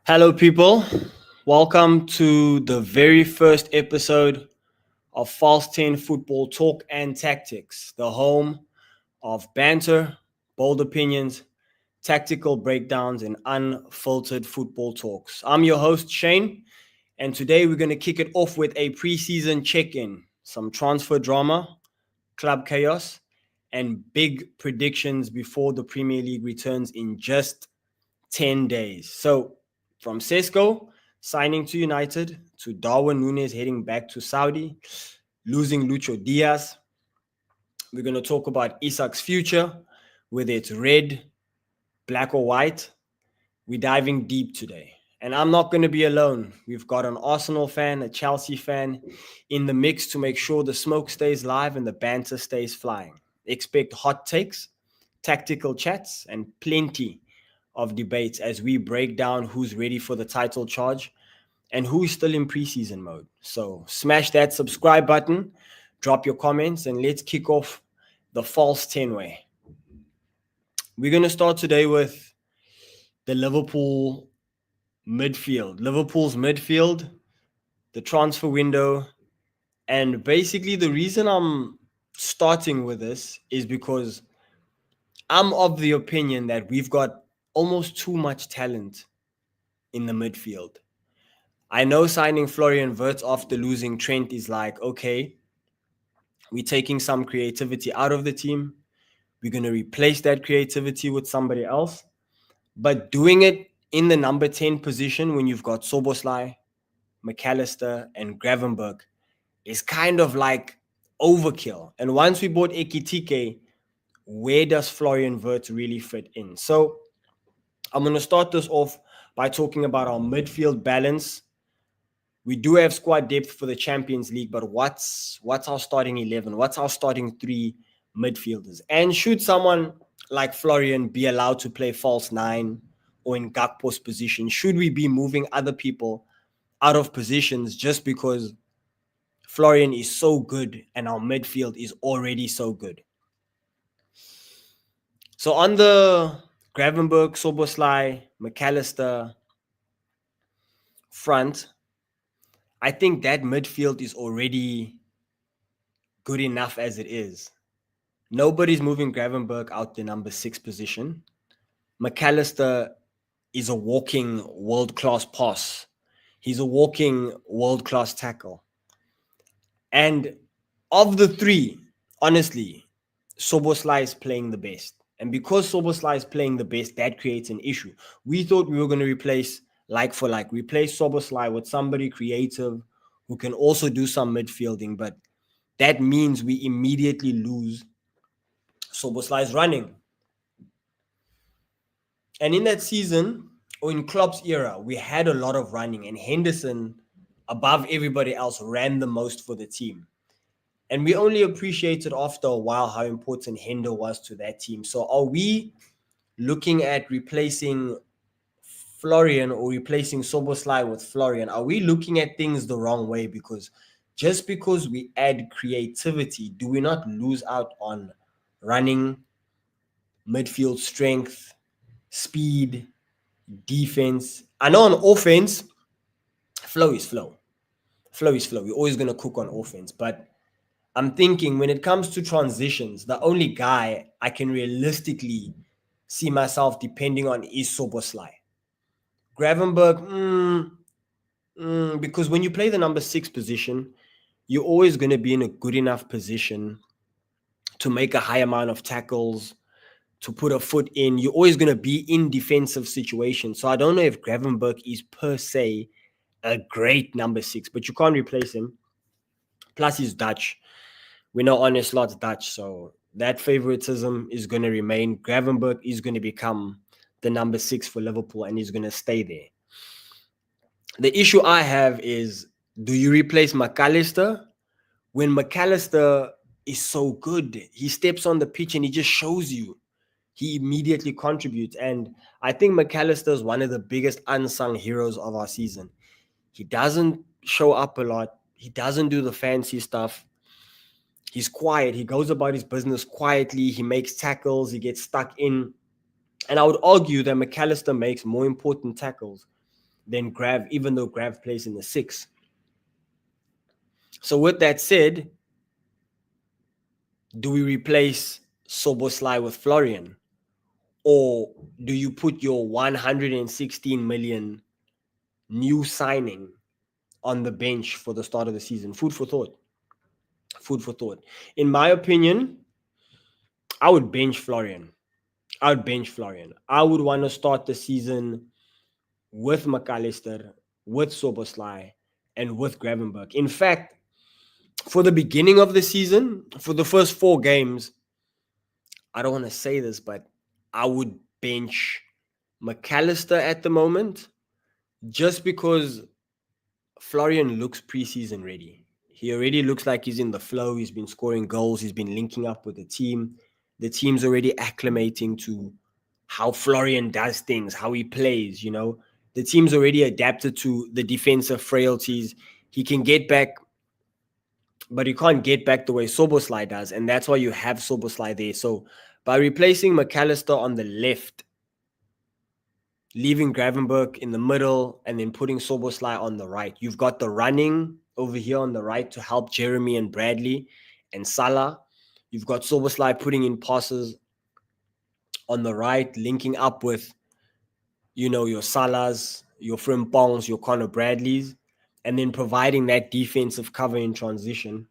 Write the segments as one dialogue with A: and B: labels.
A: Hello, people. Welcome to the very first episode of False 10 Football Talk and Tactics, the home of banter, bold opinions, tactical breakdowns, and unfiltered football talks. I'm your host, Shane, and today we're going to kick it off with a preseason check in, some transfer drama, club chaos, and big predictions before the Premier League returns in just 10 days. So, from Sesko signing to United to Darwin Núñez heading back to Saudi, losing Lucho Diaz, we're going to talk about Isak's future, whether it's red, black, or white. We're diving deep today. And I'm not going to be alone. We've got an Arsenal fan, a Chelsea fan in the mix to make sure the smoke stays live and the banter stays flying. Expect hot takes, tactical chats, and plenty of debates as we break down who's ready for the title charge and who's still in preseason mode. So smash that subscribe button, drop your comments, and let's kick off the false 10 way. We're going to start today with the Liverpool's midfield, the transfer window. And basically, the reason I'm starting with this is because I'm of the opinion that we've got almost too much talent in the midfield. I know signing Florian Wirtz after losing Trent is like, okay, we're taking some creativity out of the team. We're going to replace that creativity with somebody else. But doing it in the number 10 position when you've got Soboslai, McAllister, and Gravenberg is kind of like overkill. And once we bought Ekitike, where does Florian Wirtz really fit in? So I'm going to start this off by talking about our midfield balance. We do have squad depth for the Champions League, but what's our starting 11? What's our starting three midfielders? And should someone like Florian be allowed to play false nine or in Gakpo's position? Should we be moving other people out of positions just because Florian is so good and our midfield is already so good? So on the Gravenberg, Soboslai, McAllister front, I think that midfield is already good enough as it is. Nobody's moving Gravenberg out the number 6 position. McAllister is a walking world-class pass. He's a walking world-class tackle. And of the three, honestly, Soboslai is playing the best. And because Soboslai is playing the best, that creates an issue. We thought we were going to replace replace Soboslai with somebody creative who can also do some midfielding, but that means we immediately lose Soboslai's running. And in that season, or in Klopp's era, we had a lot of running, and Henderson, above everybody else, ran the most for the team. And we only appreciated after a while how important Hendo was to that team. So are we looking at replacing Florian or replacing Soboslai with Florian? Are we looking at things the wrong way? Because just because we add creativity, do we not lose out on running, midfield strength, speed, defense? I know on offense, flow is flow. Flow is flow. We're always going to cook on offense. But I'm thinking when it comes to transitions, the only guy I can realistically see myself depending on is Soboslai. Gravenberg, because when you play the number 6 position, you're always going to be in a good enough position to make a high amount of tackles, to put a foot in. You're always going to be in defensive situations. So I don't know if Gravenberg is per se a great number 6, but you can't replace him. Plus, he's Dutch. We know Onneslot's Dutch, so that favoritism is going to remain. Gravenberg is going to become the number 6 for Liverpool, and he's going to stay there. The issue I have is, do you replace McAllister when McAllister is so good? He steps on the pitch and he just shows you. He immediately contributes. And I think McAllister is one of the biggest unsung heroes of our season. He doesn't show up a lot. He doesn't do the fancy stuff. He's quiet. He goes about his business quietly. He makes tackles. He gets stuck in. And I would argue that McAllister makes more important tackles than Grav, even though Grav plays in the 6. So with that said, do we replace Soboslai with Florian? Or do you put your 116 million new signing on the bench for the start of the season? Food for thought. Food for thought. In my opinion, I would bench Florian. I would want to start the season with McAllister, with Soboslai, and with Gravenberg. In fact, for the beginning of the season, for the first 4 games, I don't want to say this, but I would bench McAllister at the moment just because Florian looks preseason ready. He already looks like he's in the flow. He's been scoring goals. He's been linking up with the team. The team's already acclimating to how Florian does things, how he plays, you know. The team's already adapted to the defensive frailties. He can get back, but he can't get back the way Soboslai does. And that's why you have Soboslai there. So by replacing McAllister on the left, leaving Gravenberg in the middle, and then putting Soboslai on the right, you've got the running over here on the right to help Jeremy and Bradley and Salah. You've got Soboslai putting in passes on the right, linking up with, you know, your Salahs, your Frimpongs, your Connor Bradleys, and then providing that defensive cover in transition.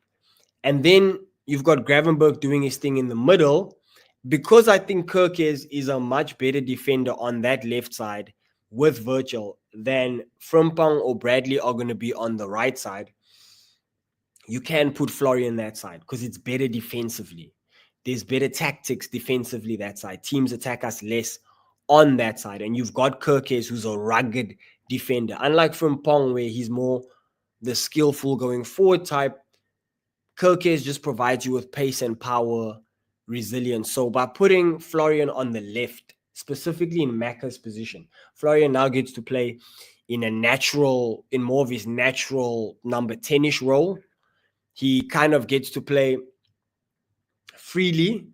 A: And then you've got Gravenberg doing his thing in the middle, because I think Kirkes is a much better defender on that left side with Virgil than Frimpong or Bradley are going to be on the right side. You can put Florian that side because it's better defensively. There's better tactics defensively that side. Teams attack us less on that side. And you've got Kirkes, who's a rugged defender. Unlike Frimpong, where he's more the skillful going forward type, Kirkes just provides you with pace and power, resilience. So by putting Florian on the left, specifically in Macca's position, Florian now gets to play in more of his natural number 10-ish role. He kind of gets to play freely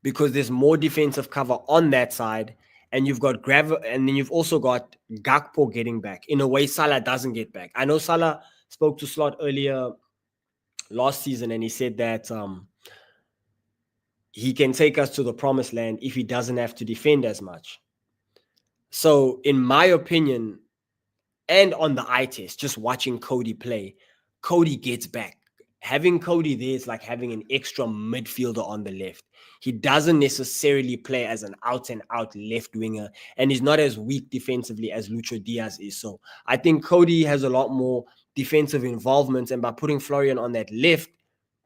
A: because there's more defensive cover on that side. And you've got and then you've also got Gakpo getting back in a way Salah doesn't get back. I know Salah spoke to Slot earlier last season, and he said that he can take us to the promised land if he doesn't have to defend as much. So, in my opinion, and on the eye test, just watching Cody play, Cody gets back. Having Cody there is like having an extra midfielder on the left. He doesn't necessarily play as an out-and-out left winger, and he's not as weak defensively as Lucho Diaz is. So I think Cody has a lot more defensive involvement, and by putting Florian on that left,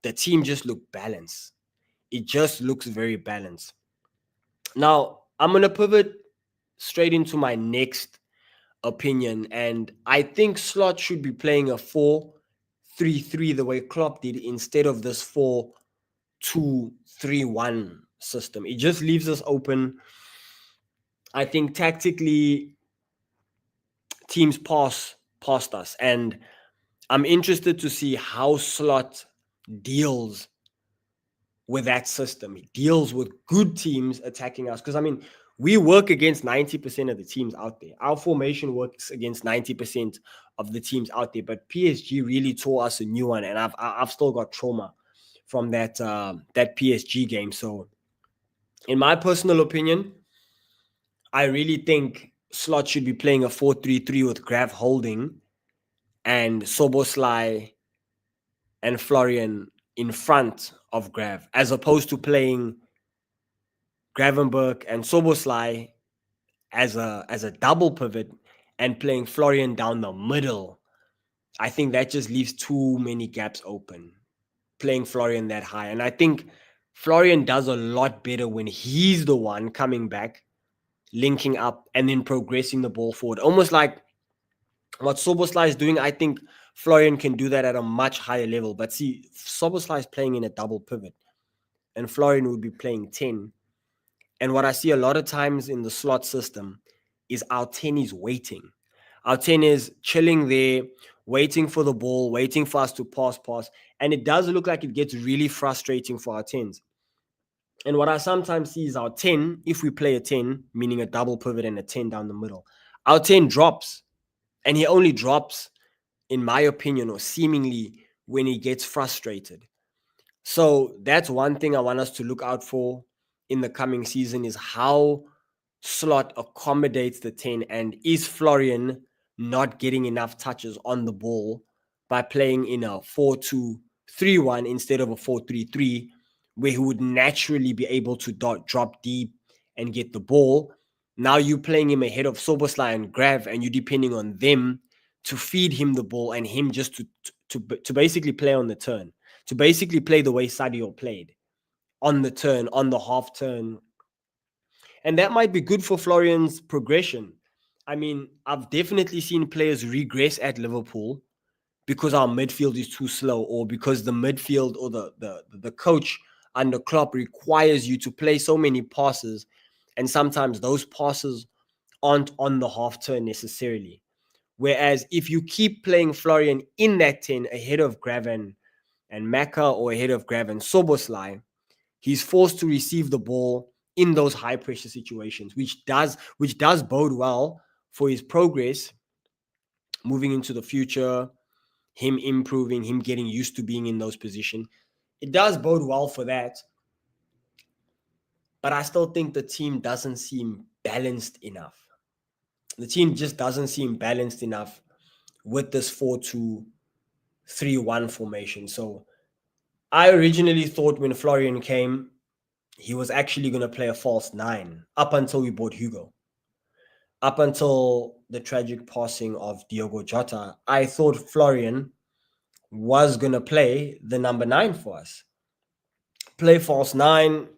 A: the team just looked balanced. It just looks very balanced. Now, I'm going to pivot straight into my next opinion, and I think Slot should be playing a 4-3-3 the way Klopp did instead of this 4-2-3-1 system. It just leaves us open. I think tactically teams pass past us, and I'm interested to see how Slot deals with that system. He deals with good teams attacking us, because I mean, we work against 90% of the teams out there. Our formation works against 90% of the teams out there. But PSG really tore us a new one, and I've still got trauma from that PSG game. So, in my personal opinion, I really think Slot should be playing a 4-3-3 with Grav holding and Soboslai and Florian in front of Grav, as opposed to playing Gravenberg and Soboslai as a double pivot and playing Florian down the middle. I think that just leaves too many gaps open, playing Florian that high. And I think Florian does a lot better when he's the one coming back, linking up, and then progressing the ball forward. Almost like what Soboslai is doing. I think Florian can do that at a much higher level. But see, Soboslai is playing in a double pivot, and Florian would be playing 10. And what I see a lot of times in the Slot system is our 10 is waiting. Our 10 is chilling there, waiting for the ball, waiting for us to pass. And it does look like it gets really frustrating for our 10s. And what I sometimes see is our 10, if we play a 10, meaning a double pivot and a 10 down the middle, our 10 drops. And he only drops, in my opinion, or seemingly when he gets frustrated. So that's one thing I want us to look out for in the coming season, is how Slot accommodates the 10, and is Florian not getting enough touches on the ball by playing in a 4-2-3-1 instead of a 4-3-3, where he would naturally be able to drop deep and get the ball. Now you're playing him ahead of Soboslai and Grav, and you're depending on them to feed him the ball, and him just to basically play on the turn, to basically play the way Sadio played, on the turn, on the half turn. And that might be good for Florian's progression. I mean, I've definitely seen players regress at Liverpool because our midfield is too slow, or because the midfield, or the coach under Klopp requires you to play so many passes, and sometimes those passes aren't on the half turn necessarily. Whereas if you keep playing Florian in that 10 ahead of Graven and Maka, or ahead of Graven Soboslai, he's forced to receive the ball in those high pressure situations, which does bode well for his progress moving into the future, him improving, him getting used to being in those positions. It does bode well for that. But I still think the team doesn't seem balanced enough. The team just doesn't seem balanced enough with this 4-2-3-1 formation. So I originally thought when Florian came, he was actually going to play a false nine up until we bought Hugo. Up until the tragic passing of Diogo Jota, I thought Florian was going to play the number 9 for us. Play false 9.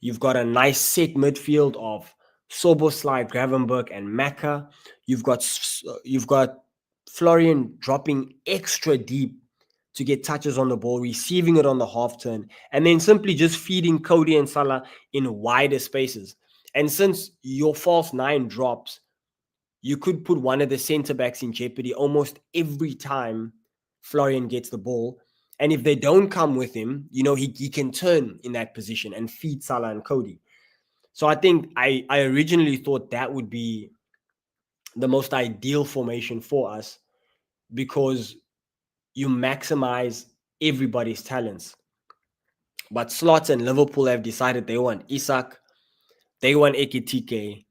A: You've got a nice set midfield of Soboslai, Gravenberg, and Maka. You've got Florian dropping extra deep to get touches on the ball, receiving it on the half turn, and then simply just feeding Cody and Salah in wider spaces. And since your false 9 drops, you could put one of the centre backs in jeopardy almost every time Florian gets the ball. And if they don't come with him, he can turn in that position and feed Salah and Cody. So I think I originally thought that would be the most ideal formation for us, because you maximize everybody's talents. But Slots and Liverpool have decided they want Isak, they want Ekitike.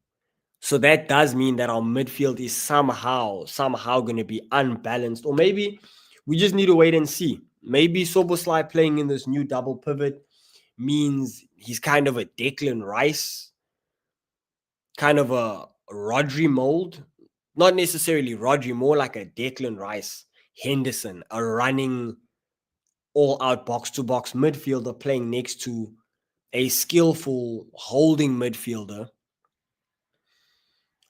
A: So that does mean that our midfield is somehow going to be unbalanced. Or maybe we just need to wait and see. Maybe Soboslai playing in this new double pivot means he's kind of a Declan Rice, kind of a Rodri mold. Not necessarily Rodri, more like a Declan Rice, Henderson, a running all-out box-to-box midfielder playing next to a skillful holding midfielder.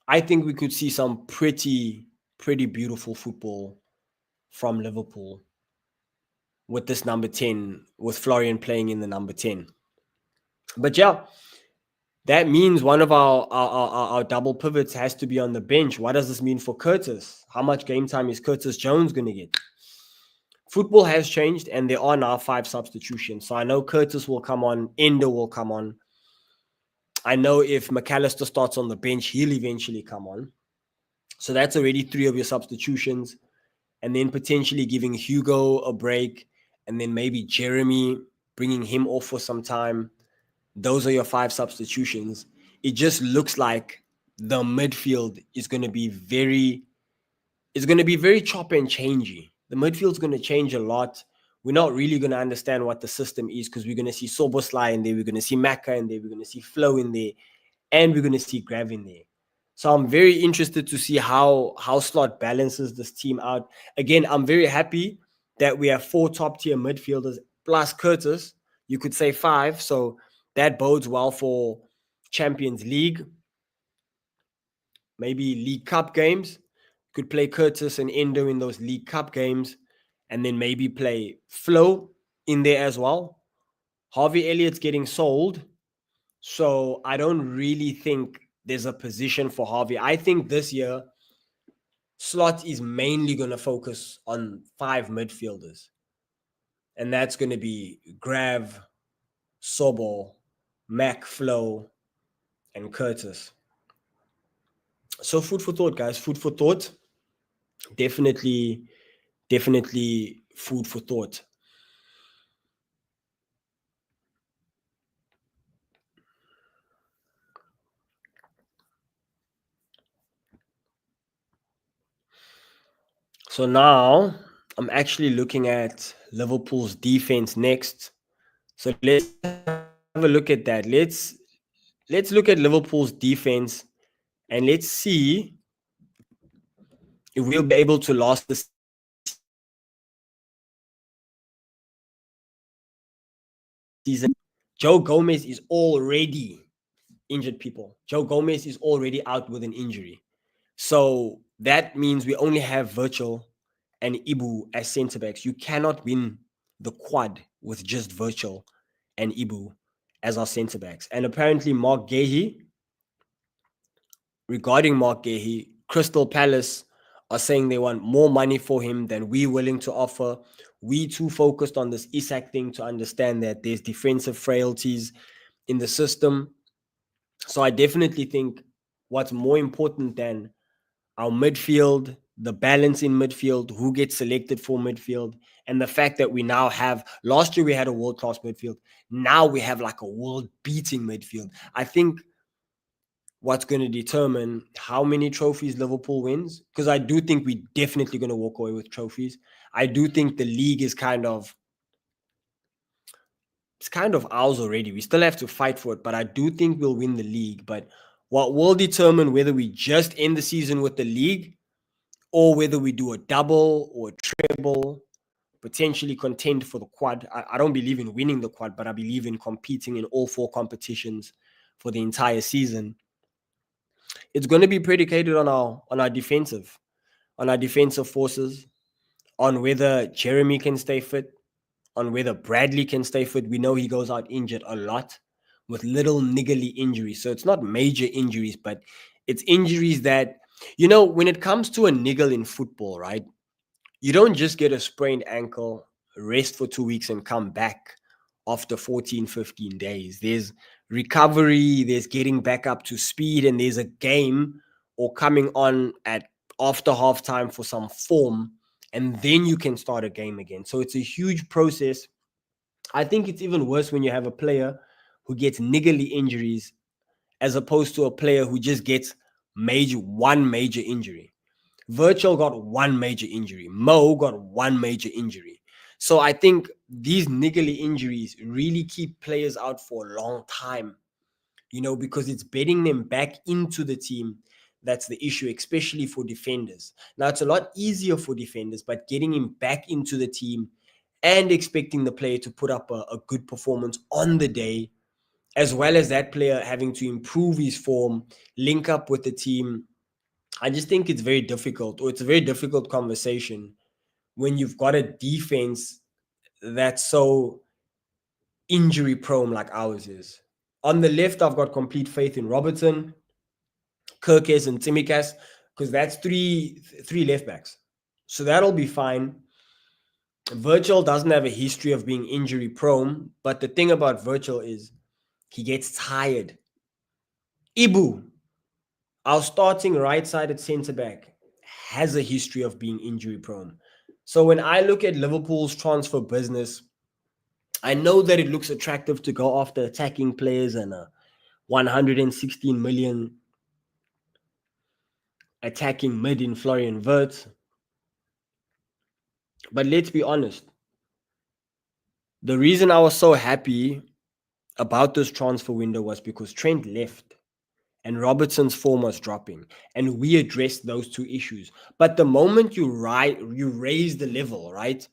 A: I think we could see some pretty beautiful football from Liverpool with this number 10, with Florian playing in the number 10. But yeah, that means one of our double pivots has to be on the bench. What does this mean for Curtis? How much game time is Curtis Jones going to get? Football has changed, and there are now 5 substitutions. So I know Curtis will come on, Ender will come on. I know if McAllister starts on the bench, he'll eventually come on. So that's already 3 of your substitutions. And then potentially giving Hugo a break, and then maybe Jeremy, bringing him off for some time. Those are your 5 substitutions. It just looks like the midfield is going to be very chop and changey. The midfield's going to change a lot. We're not really going to understand what the system is, because we're going to see Soboslai in there, we're going to see Maka in there, we're going to see Flo in there, and we're going to see Grav in there. So I'm very interested to see how Slot balances this team out. Again, I'm very happy that we have 4 top-tier midfielders plus Curtis. You could say 5. So that bodes well for Champions League, maybe League Cup games. Could play Curtis and Endo in those League Cup games, and then maybe play Flo in there as well. Harvey Elliott's getting sold, so I don't really think there's a position for Harvey. I think this year, Slot is mainly going to focus on 5 midfielders. And that's going to be Grav, Sobo, Mac, Flo, and Curtis. So food for thought, guys. Food for thought. Definitely, definitely food for thought. So now I'm actually looking at Liverpool's defense next. So let's have a look at that. Let's look at Liverpool's defense and let's see if we'll be able to last the season. Joe Gomez is already injured, people. Joe Gomez is already out with an injury. So that means we only have Virgil and Ibu as centre backs. You cannot win the quad with just Virgil and Ibu as our centre backs. And apparently, regarding Mark Gahey, Crystal Palace are saying they want more money for him than we're willing to offer. We too focused on this Isak thing to understand that there's defensive frailties in the system. So I definitely think what's more important than our midfield, the balance in midfield, who gets selected for midfield, and the fact that we now have, last year we had a world class midfield. Now we have like a world beating midfield. I think what's going to determine how many trophies Liverpool wins, because I do think we're definitely going to walk away with trophies. I do think the league is kind of ours already. We still have to fight for it, but I do think we'll win the league. But what will determine whether we just end the season with the league or whether we do a double or a treble, potentially contend for the quad. I don't believe in winning the quad, but I believe in competing in all four competitions for the entire season. It's going to be predicated on our defensive forces, on whether Jeremy can stay fit, on whether Bradley can stay fit. We know he goes out injured a lot with little niggly injuries. So it's not major injuries, but it's injuries that, when it comes to a niggle in football, right? You don't just get a sprained ankle, rest for 2 weeks, and come back after 14, 15 days. There's recovery, there's getting back up to speed, and there's a game or coming on at after halftime for some form, and then you can start a game again. So it's a huge process. I think it's even worse when you have a player who gets niggly injuries as opposed to a player who just gets one major injury. Virgil got one major injury. Mo got one major injury. So I think these niggly injuries really keep players out for a long time, because it's bedding them back into the team. That's the issue, especially for defenders. Now, it's a lot easier for defenders, but getting him back into the team and expecting the player to put up a good performance on the day, as well as that player having to improve his form, link up with the team, I just think it's very difficult, or it's a very difficult conversation when you've got a defense that's so injury prone like ours is. On the left, I've got complete faith in Robertson, Kirkes, and Tsimikas, because that's three left backs. So that'll be fine. Virgil doesn't have a history of being injury prone, but the thing about Virgil is he gets tired. Ibu, our starting right-sided centre back, has a history of being injury prone. So when I look at Liverpool's transfer business, I know that it looks attractive to go after attacking players and a 116 million attacking mid in Florian Wirtz. But let's be honest, the reason I was so happy about this transfer window was because Trent left and Robertson's form was dropping, and we addressed those two issues. But the moment you raise the level, right,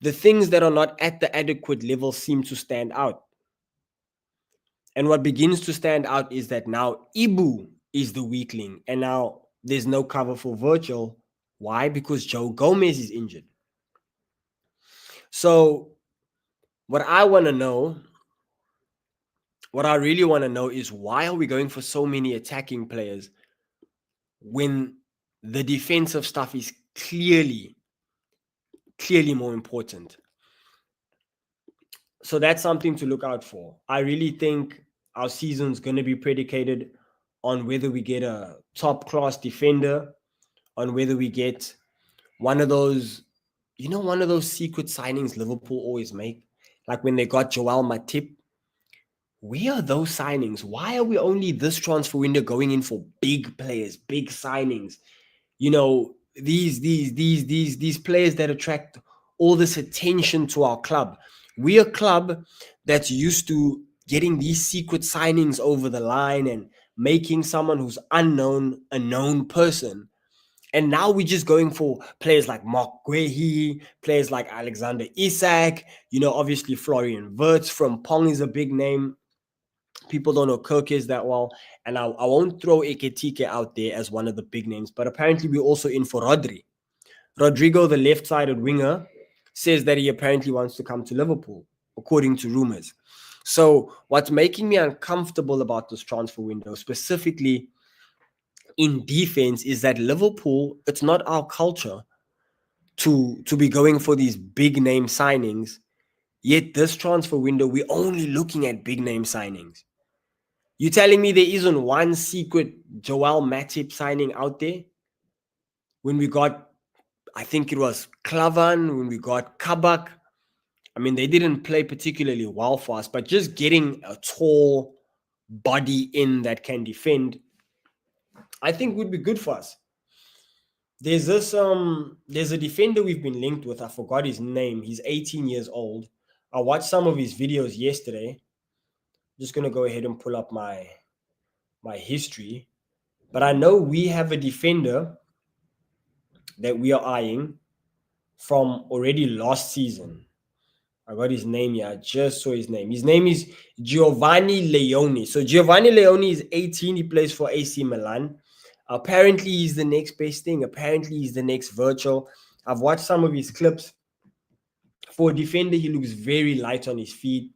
A: the things that are not at the adequate level seem to stand out. And what begins to stand out is that now Ibu is the weakling, and now there's no cover for Virgil. Why? Because Joe Gomez is injured. So what I want to know, what I really want to know is, why are we going for so many attacking players when the defensive stuff is clearly more important? So that's something to look out for. I really think our season's going to be predicated on whether we get a top class defender, on whether we get one of those, one of those secret signings Liverpool always make, like when they got Joel Matip. Where are those signings? Why are we only this transfer window going in for big players, big signings? These players that attract all this attention to our club. We're a club that's used to getting these secret signings over the line and making someone who's unknown a known person. And now we're just going for players like Mark Guehi, players like Alexander Isak, obviously Florian Wirtz from Pong is a big name. People don't know Kirkes that well. And I won't throw Eketike out there as one of the big names, but apparently we're also in for Rodri. Rodrigo, the left-sided winger, says that he apparently wants to come to Liverpool, according to rumors. So what's making me uncomfortable about this transfer window, specifically in defense, is that Liverpool, it's not our culture to be going for these big name signings. Yet this transfer window, we're only looking at big name signings. You telling me there isn't one secret Joel Matip signing out there? When we got, I think it was Klavan, when we got Kabak. I mean, they didn't play particularly well for us, but just getting a tall body in that can defend, I think would be good for us. There's a defender we've been linked with. I forgot his name. He's 18 years old. I watched some of his videos yesterday. Just gonna go ahead and pull up my history. But I know we have a defender that we are eyeing from already last season. I got his name here. I just saw his name. His name is Giovanni Leone. So Giovanni Leone is 18. He plays for AC Milan. Apparently, he's the next best thing. Apparently, he's the next Virtual. I've watched some of his clips. For a defender, he looks very light on his feet.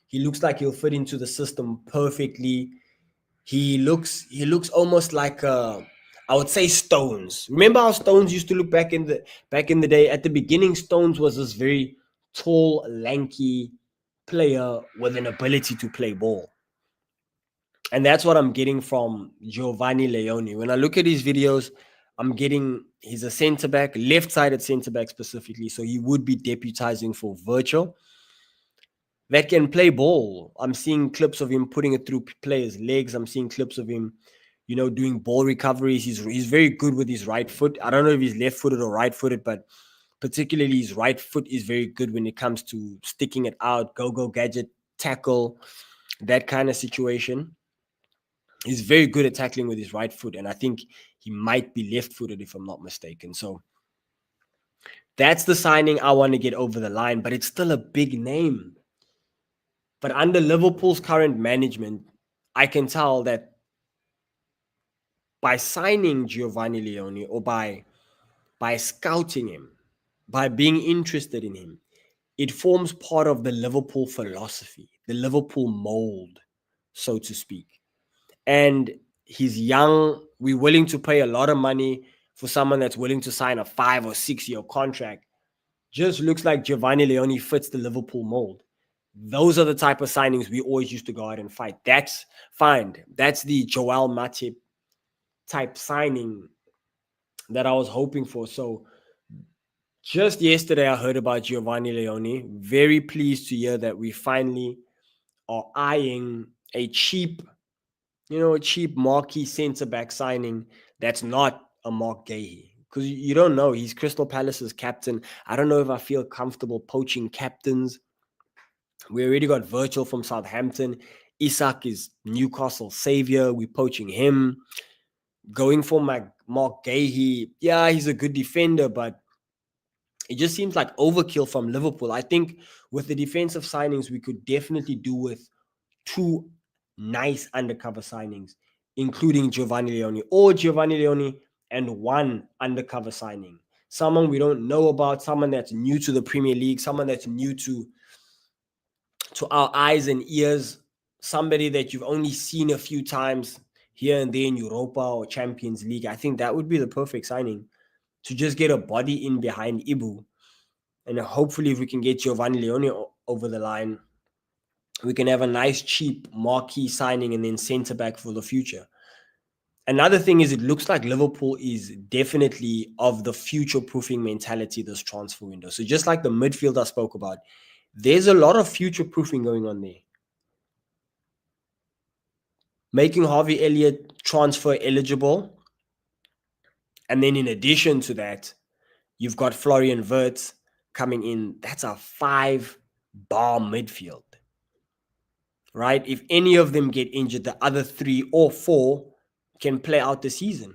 A: He looks like he'll fit into the system perfectly. He looks almost like I would say Stones. Remember how Stones used to look back in the day? At the beginning, Stones was this very tall, lanky player with an ability to play ball. And that's what I'm getting from Giovanni Leone. When I look at his videos, he's a center back, left-sided center back specifically. So he would be deputizing for Virtual that can play ball. I'm seeing clips of him putting it through players' legs. I'm seeing clips of him, doing ball recoveries. He's very good with his right foot. I don't know if he's left-footed or right-footed, but particularly his right foot is very good when it comes to sticking it out, go gadget, tackle, that kind of situation. He's very good at tackling with his right foot, and I think he might be left-footed if I'm not mistaken. So that's the signing I want to get over the line, but it's still a big name. But under Liverpool's current management, I can tell that by signing Giovanni Leone or by scouting him, by being interested in him, it forms part of the Liverpool philosophy, the Liverpool mold, so to speak. And he's young. We're willing to pay a lot of money for someone that's willing to sign a 5 or 6 year contract. Just looks like Giovanni Leone fits the Liverpool mold. Those are the type of signings we always used to go out and fight. That's fine. That's the Joel Matip type signing that I was hoping for. So just yesterday, I heard about Giovanni Leone. Very pleased to hear that we finally are eyeing a cheap marquee centre back signing that's not a Mark Guehi. Because you don't know. He's Crystal Palace's captain. I don't know if I feel comfortable poaching captains. We already got Virtual from Southampton. Isak is Newcastle savior. We're poaching him. Going for Mark Guehi. Yeah, he's a good defender, but it just seems like overkill from Liverpool. I think with the defensive signings, we could definitely do with 2 nice undercover signings, including Giovanni Leone and 1 undercover signing. Someone we don't know about, someone that's new to the Premier League, someone that's new to our eyes and ears, somebody that you've only seen a few times here and there in Europa or Champions League. I think that would be the perfect signing to just get a body in behind Ibu. And hopefully if we can get Giovanni Leone over the line, we can have a nice, cheap marquee signing and then centre back for the future. Another thing is it looks like Liverpool is definitely of the future-proofing mentality this transfer window. So just like the midfield I spoke about, there's a lot of future-proofing going on there. Making Harvey Elliott transfer eligible. And then in addition to that, you've got Florian Wirtz coming in. That's a 5-bar midfield, right? If any of them get injured, the other 3 or 4 can play out the season.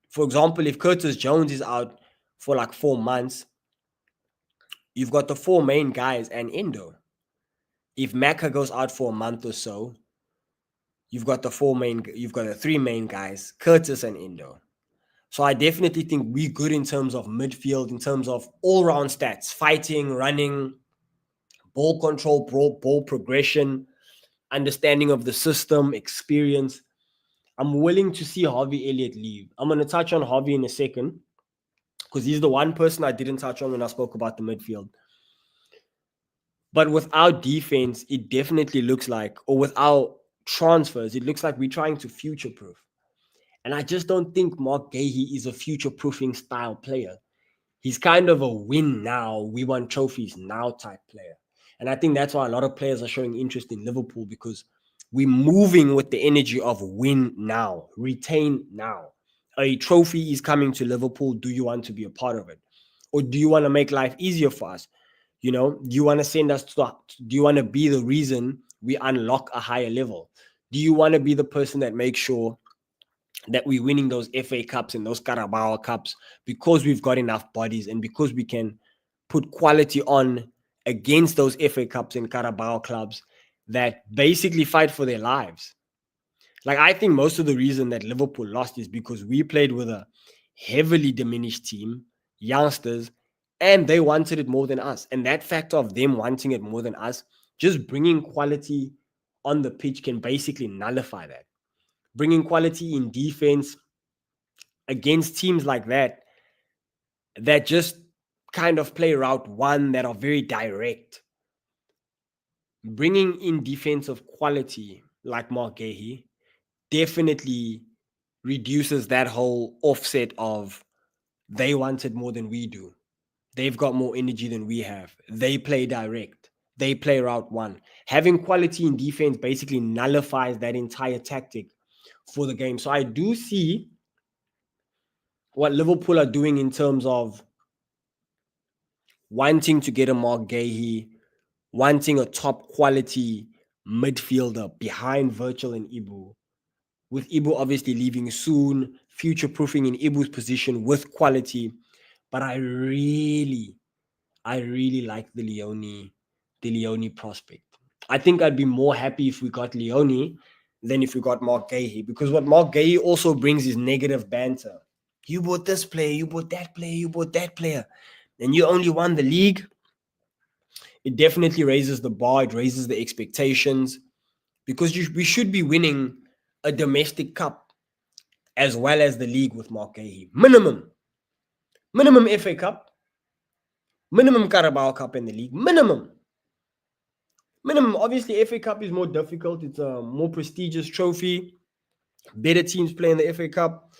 A: For example, if Curtis Jones is out for like 4 months, you've got the 4 main guys and Endo. If Maka goes out for a month or so, you've got the 3 main guys, Curtis and Endo. So I definitely think we're good in terms of midfield, in terms of all-round stats, fighting, running, ball control, ball progression, understanding of the system, experience. I'm willing to see Harvey Elliott leave. I'm going to touch on Harvey in a second because he's the one person I didn't touch on when I spoke about the midfield. But without defense, it definitely looks like, or without transfers, it looks like we're trying to future-proof. And I just don't think Mark Gahey is a future-proofing style player. He's kind of a win now, we want trophies now type player. And I think that's why a lot of players are showing interest in Liverpool, because we're moving with the energy of win now, retain now. A trophy is coming to Liverpool. Do you want to be a part of it? Or do you want to make life easier for us? You know, do you want to send us to, do you want to be the reason we unlock a higher level? Do you want to be the person that makes sure that we're winning those FA Cups and those Carabao Cups because we've got enough bodies and because we can put quality on against those FA Cups and Carabao clubs that basically fight for their lives? Like, I think most of the reason that Liverpool lost is because we played with a heavily diminished team, youngsters, and they wanted it more than us. And that factor of them wanting it more than us, just bringing quality on the pitch can basically nullify that. Bringing quality in defense against teams like that just kind of play route one, that are very direct. Bringing in defensive quality like Mark Gahey definitely reduces that whole offset of they wanted more than we do. They've got more energy than we have. They play direct. They play route one. Having quality in defense basically nullifies that entire tactic for the game. So I do see what Liverpool are doing in terms of wanting to get a Mark Gahey, wanting a top quality midfielder behind Virgil and Ibu, with Ibu obviously leaving soon, future-proofing in Ibu's position with quality. But I really like the Leone prospect. I think I'd be more happy if we got Leone than if we got Mark Gahey, because what Mark Gahey also brings is negative banter. You bought this player, you bought that player, you bought that player, and you only won the league. It definitely raises the bar, it raises the expectations, because we should be winning a domestic cup as well as the league with Mark Gahey. Minimum FA Cup, minimum Carabao Cup in the league, minimum. Obviously, FA Cup is more difficult. It's a more prestigious trophy. Better teams play in the FA Cup.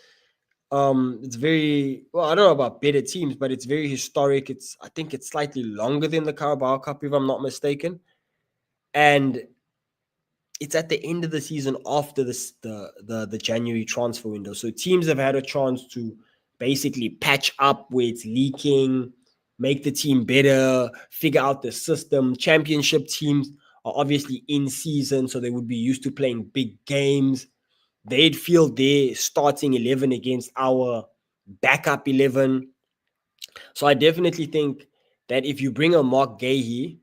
A: It's very, well, I don't know about better teams, but it's very historic. I think it's slightly longer than the Carabao Cup, if I'm not mistaken. And it's at the end of the season after the January transfer window. So teams have had a chance to basically patch up where it's leaking, make the team better, figure out the system. Championship teams are obviously in season, so they would be used to playing big games. They'd feel their starting 11 against our backup 11. So I definitely think that if you bring a Mark Gahey,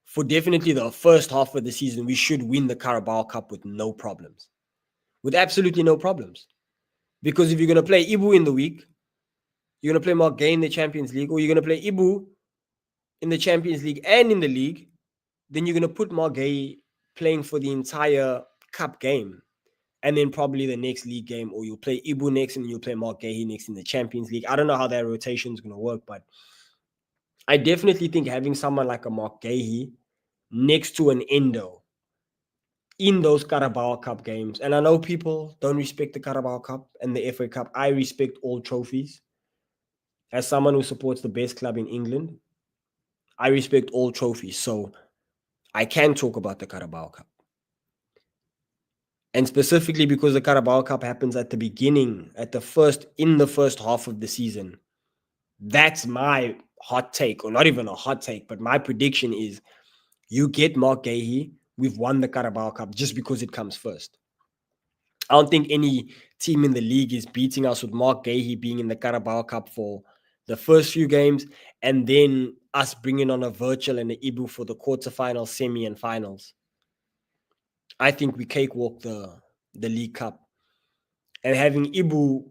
A: for definitely the first half of the season, we should win the Carabao Cup with no problems. With absolutely no problems. Because if you're going to play Ibu in the week, you're going to play Mark Gahey in the Champions League, or you're going to play Ibu in the Champions League and in the league, then you're going to put Mark Gahey playing for the entire cup game. And then probably the next league game, or you'll play Ibu next and you'll play Mark Gahey next in the Champions League. I don't know how that rotation is going to work, but I definitely think having someone like a Mark Gahey next to an Endo, in those Carabao Cup games. And I know people don't respect the Carabao Cup and the FA Cup. I respect all trophies. As someone who supports the best club in England, I respect all trophies. So I can talk about the Carabao Cup. And specifically because the Carabao Cup happens at the beginning, in the first half of the season. That's my hot take, or not even a hot take, but my prediction is you get Mark Gahey, we've won the Carabao Cup just because it comes first. I don't think any team in the league is beating us with Mark Gahey being in the Carabao Cup for the first few games and then us bringing on a Virgil and an Ibu for the quarterfinals, semi, and finals. I think we cakewalk the League Cup. And having Ibu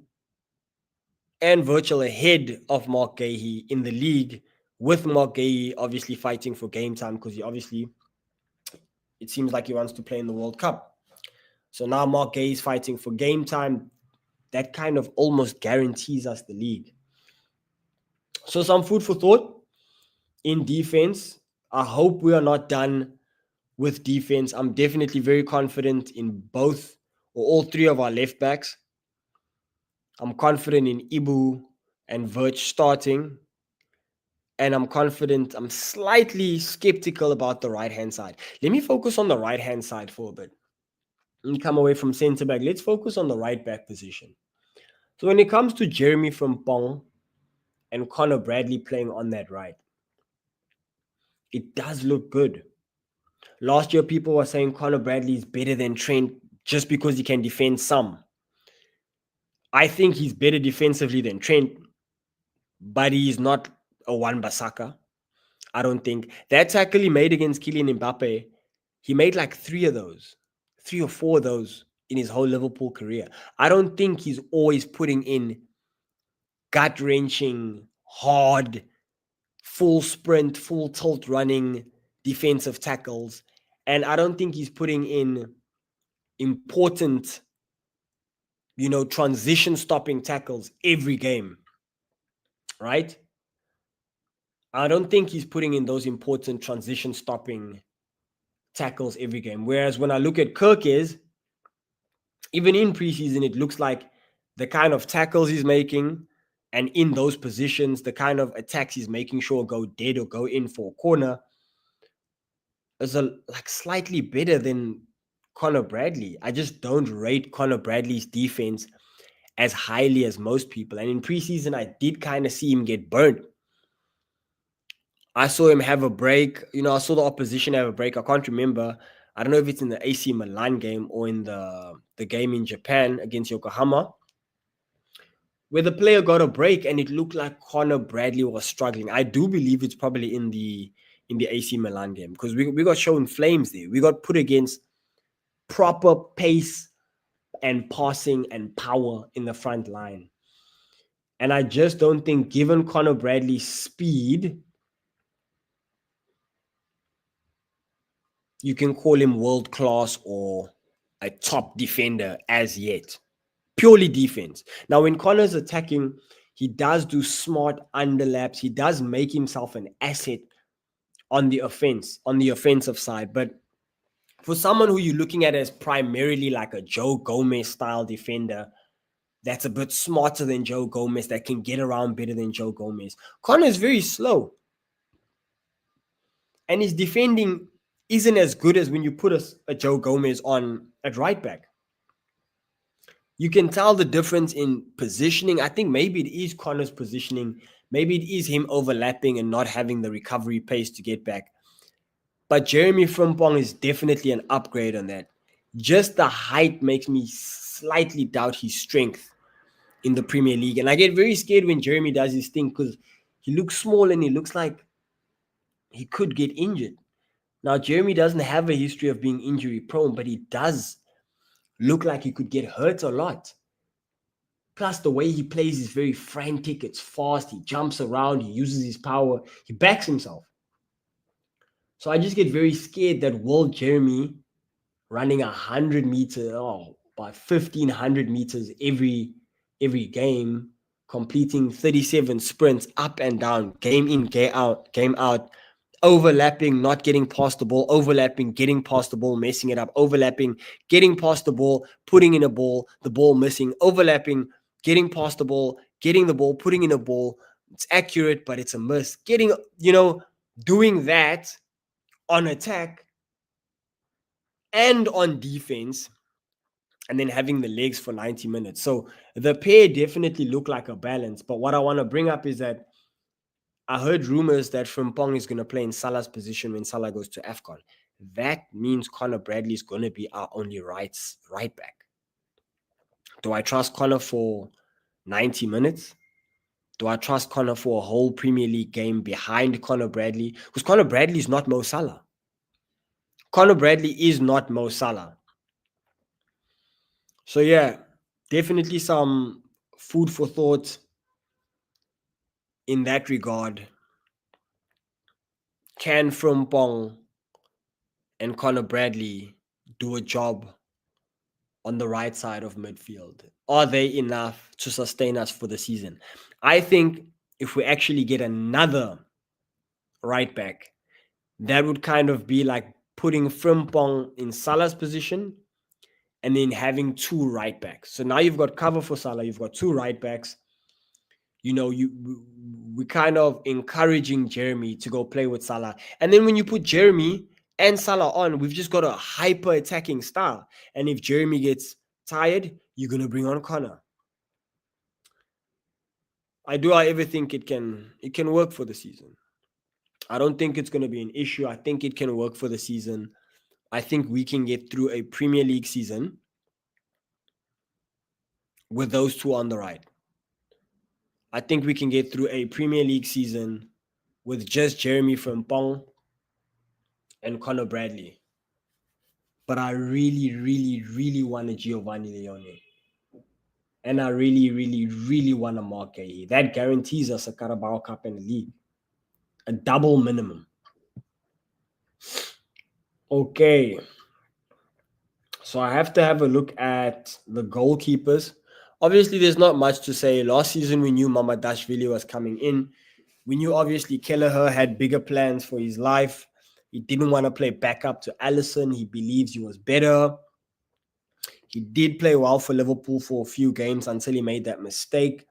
A: and Virgil ahead of Mark Gahey in the league, with Mark Gahey obviously fighting for game time because it seems like he wants to play in the World Cup. So now Mark Gahey is fighting for game time. That kind of almost guarantees us the league. So some food for thought in defense. I hope we are not done with defense. I'm definitely very confident in both or all three of our left backs. I'm confident in Ibu and Virch starting. And I'm slightly skeptical about the right-hand side. Let me focus on the right-hand side for a bit. Let me come away from centre back. Let's focus on the right back position. So when it comes to Jeremy Frimpong and Connor Bradley playing on that right, it does look good. Last year, people were saying Connor Bradley is better than Trent just because he can defend some. I think he's better defensively than Trent, but he's not a Wan-Bissaka. I don't think. That tackle he made against Kylian Mbappe, he made like three or four of those in his whole Liverpool career. I don't think he's always putting in gut-wrenching, hard, full sprint, full tilt running defensive tackles. And I don't think he's putting in important, transition stopping tackles every game, right? I don't think he's putting in those important transition stopping tackles every game. Whereas when I look at Kirkes, even in preseason, it looks like the kind of tackles he's making and in those positions, the kind of attacks he's making sure go dead or go in for a corner is slightly better than Connor Bradley. I just don't rate Connor Bradley's defense as highly as most people. And in preseason, I did kind of see him get burnt. I saw him have a break. I saw the opposition have a break. I can't remember. I don't know if it's in the AC Milan game or in the game in Japan against Yokohama, where the player got a break and it looked like Connor Bradley was struggling. I do believe it's probably in the AC Milan game because we got shown flames there. We got put against proper pace and passing and power in the front line. And I just don't think, given Connor Bradley's speed, you can call him world-class or a top defender as yet. Purely defense. Now, when Connor's attacking, he does do smart underlaps. He does make himself an asset on the offensive side. But for someone who you're looking at as primarily like a Joe Gomez style defender, that's a bit smarter than Joe Gomez, that can get around better than Joe Gomez, Connor is very slow. And his defending isn't as good as when you put a Joe Gomez on at right back. You can tell the difference in positioning. I think maybe it is Connor's positioning. Maybe it is him overlapping and not having the recovery pace to get back. But Jeremy Frimpong is definitely an upgrade on that. Just the height makes me slightly doubt his strength in the Premier League. And I get very scared when Jeremy does his thing because he looks small and he looks like he could get injured. Now, Jeremy doesn't have a history of being injury prone, but he does look like he could get hurt a lot. Plus, the way he plays is very frantic. It's fast. He jumps around. He uses his power. He backs himself. So I just get very scared that will Jeremy running 100 meters, by 1,500 meters every game, completing 37 sprints up and down, game in, game out. overlapping, not getting past the ball, overlapping, getting past the ball, messing it up, overlapping, getting past the ball, putting in a ball, the ball missing, overlapping, getting past the ball, getting the ball, putting in a ball. It's accurate, but it's a miss. Doing that on attack and on defense, and then having the legs for 90 minutes. So the pair definitely look like a balance. But what I want to bring up is that I heard rumors that Frimpong is going to play in Salah's position when Salah goes to AFCON. That means Conor Bradley is going to be our only right back. Do I trust Conor for 90 minutes? Do I trust Conor for a whole Premier League game behind Conor Bradley? Because Conor Bradley is not Mo Salah. Conor Bradley is not Mo Salah. So yeah, definitely some food for thought in that regard. Can Frimpong and Conor Bradley do a job on the right side of midfield? Are they enough to sustain us for the season? I think if we actually get another right back, that would kind of be like putting Frimpong in Salah's position and then having two right backs. So now you've got cover for Salah, you've got two right backs. We're kind of encouraging Jeremy to go play with Salah. And then when you put Jeremy and Salah on, we've just got a hyper attacking style. And if Jeremy gets tired, you're going to bring on Conor. I ever think it can work for the season. I don't think it's going to be an issue. I think it can work for the season. I think we can get through a Premier League season with those two on the right. I think we can get through a Premier League season with just Jeremy Frimpong and Conor Bradley. But I really, really, really want a Giovanni Leone. And I really, really, really want a Mark Gay. That guarantees us a Carabao Cup and a league. A double minimum. Okay. So I have to have a look at the goalkeepers. Obviously, there's not much to say. Last season, we knew Mamadashvili was coming in. We knew, obviously, Kelleher had bigger plans for his life. He didn't want to play backup to Alisson. He believes he was better. He did play well for Liverpool for a few games until he made that mistake,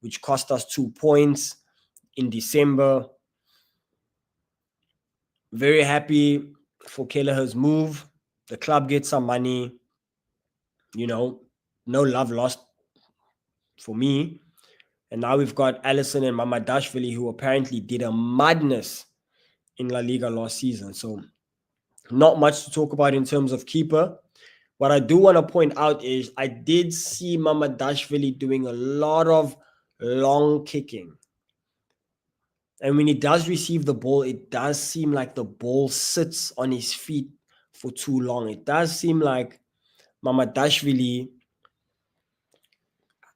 A: which cost us 2 points in December. Very happy for Kelleher's move. The club gets some money. No love lost for me. And now we've got Alisson and Mamadashvili, who apparently did a madness in La Liga last season. So not much to talk about in terms of keeper. What I do want to point out is I did see Mamadashvili doing a lot of long kicking. And when he does receive the ball, it does seem like the ball sits on his feet for too long. It does seem like Mamadashvili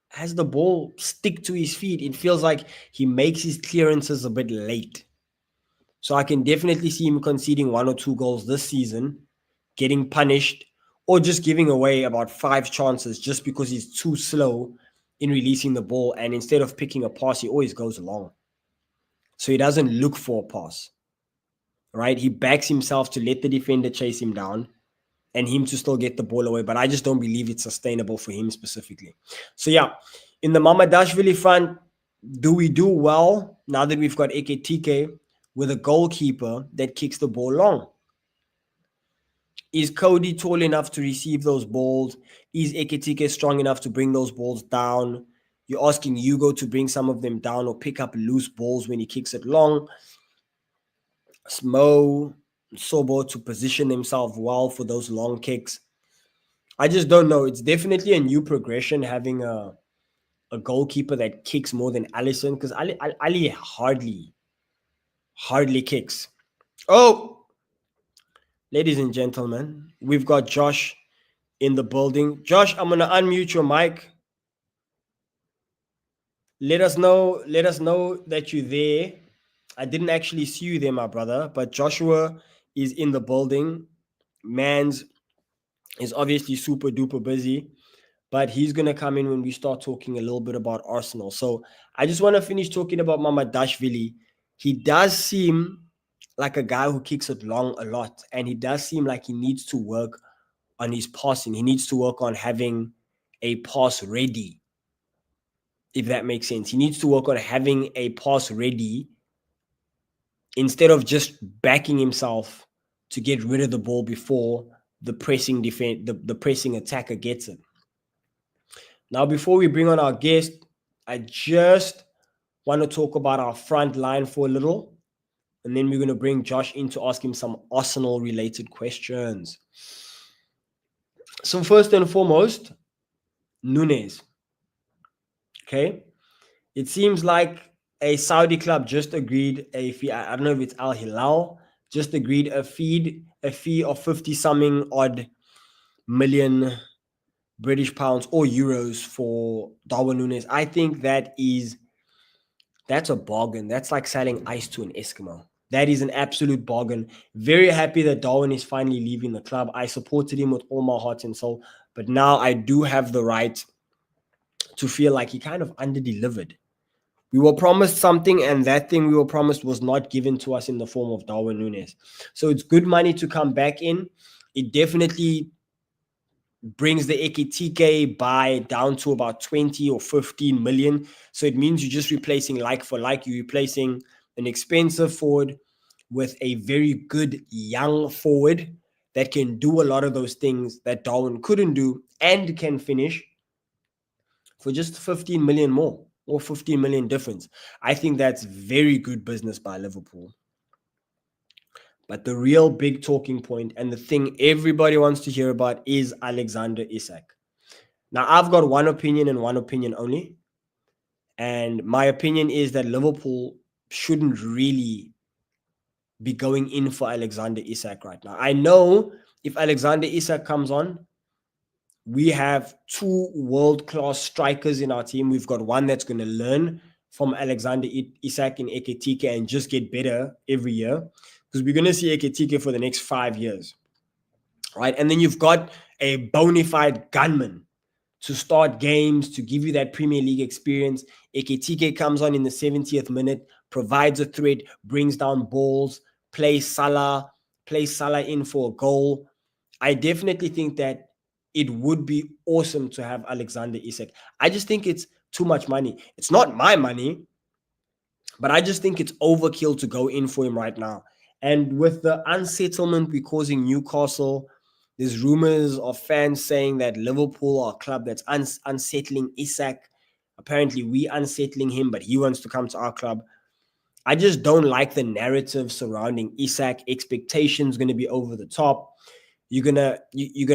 A: has the ball stick to his feet. It feels like he makes his clearances a bit late. So I can definitely see him conceding 1 or 2 goals this season, getting punished, or just giving away about 5 chances just because he's too slow in releasing the ball. And instead of picking a pass, he always goes long. So he doesn't look for a pass, right? He backs himself to let the defender chase him down and him to still get the ball away. But I just don't believe it's sustainable for him specifically. So yeah, in the Mamadashvili front, do we do well now that we've got Ekitike with a goalkeeper that kicks the ball long? Is Cody tall enough to receive those balls? Is Ekitike strong enough to bring those balls down? You're asking Hugo to bring some of them down or pick up loose balls when he kicks it long. Smo, Sobo to position themselves well for those long kicks. I just don't know. It's definitely a new progression having a goalkeeper that kicks more than Alisson, because Ali hardly kicks. Oh, ladies and gentlemen, we've got Josh in the building. Josh, I'm going to unmute your mic. Let us know that you're there. I didn't actually see you there, my brother, but Joshua is in the building. Mans is obviously super duper busy, but he's going to come in when we start talking a little bit about Arsenal. So I just want to finish talking about Mamadashvili. He does seem like a guy who kicks it long a lot. And he does seem like he needs to work on his passing. He needs to work on having a pass ready, if that makes sense. He needs to work on having a pass ready instead of just backing himself to get rid of the ball before the pressing defense, the pressing attacker gets it. Now, before we bring on our guest, I just want to talk about our front line for a little, and then we're going to bring Josh in to ask him some Arsenal-related questions. So first and foremost, Núñez. Okay, it seems like a Saudi club just agreed a fee. I don't know if it's Al Hilal just agreed a fee of 50 something odd million British pounds or euros for Darwin Núñez. I think that's a bargain. That's like selling ice to an Eskimo. That is an absolute bargain. Very happy that Darwin is finally leaving the club. I supported him with all my heart and soul, but now I do have the right to feel like he kind of underdelivered. We were promised something, and that thing we were promised was not given to us in the form of Darwin Núñez. So it's good money to come back in. It definitely brings the Ekitike buy down to about 20 or 15 million. So it means you're just replacing like for like. You're replacing an expensive forward with a very good young forward that can do a lot of those things that Darwin couldn't do and can finish for just 15 million more or 15 million difference. I think that's very good business by Liverpool. But the real big talking point and the thing everybody wants to hear about is Alexander Isak. Now, I've got one opinion and one opinion only. And my opinion is that Liverpool shouldn't really be going in for Alexander Isak right now. I know if Alexander Isak comes on, we have two world-class strikers in our team. We've got one that's going to learn from Alexander Isak and Ekitike and just get better every year, because we're going to see Ekitike for the next 5 years, right? And then you've got a bona fide gunman to start games, to give you that Premier League experience. Ekitike comes on in the 70th minute, provides a threat, brings down balls, plays Salah in for a goal. I definitely think that it would be awesome to have Alexander Isak. I just think it's too much money. It's not my money, but I just think it's overkill to go in for him right now. And with the unsettlement we're causing Newcastle, there's rumors of fans saying that Liverpool are a club that's unsettling Isak. Apparently, we unsettling him, but he wants to come to our club. I just don't like the narrative surrounding Isak. Expectations going to be over the top. You're gonna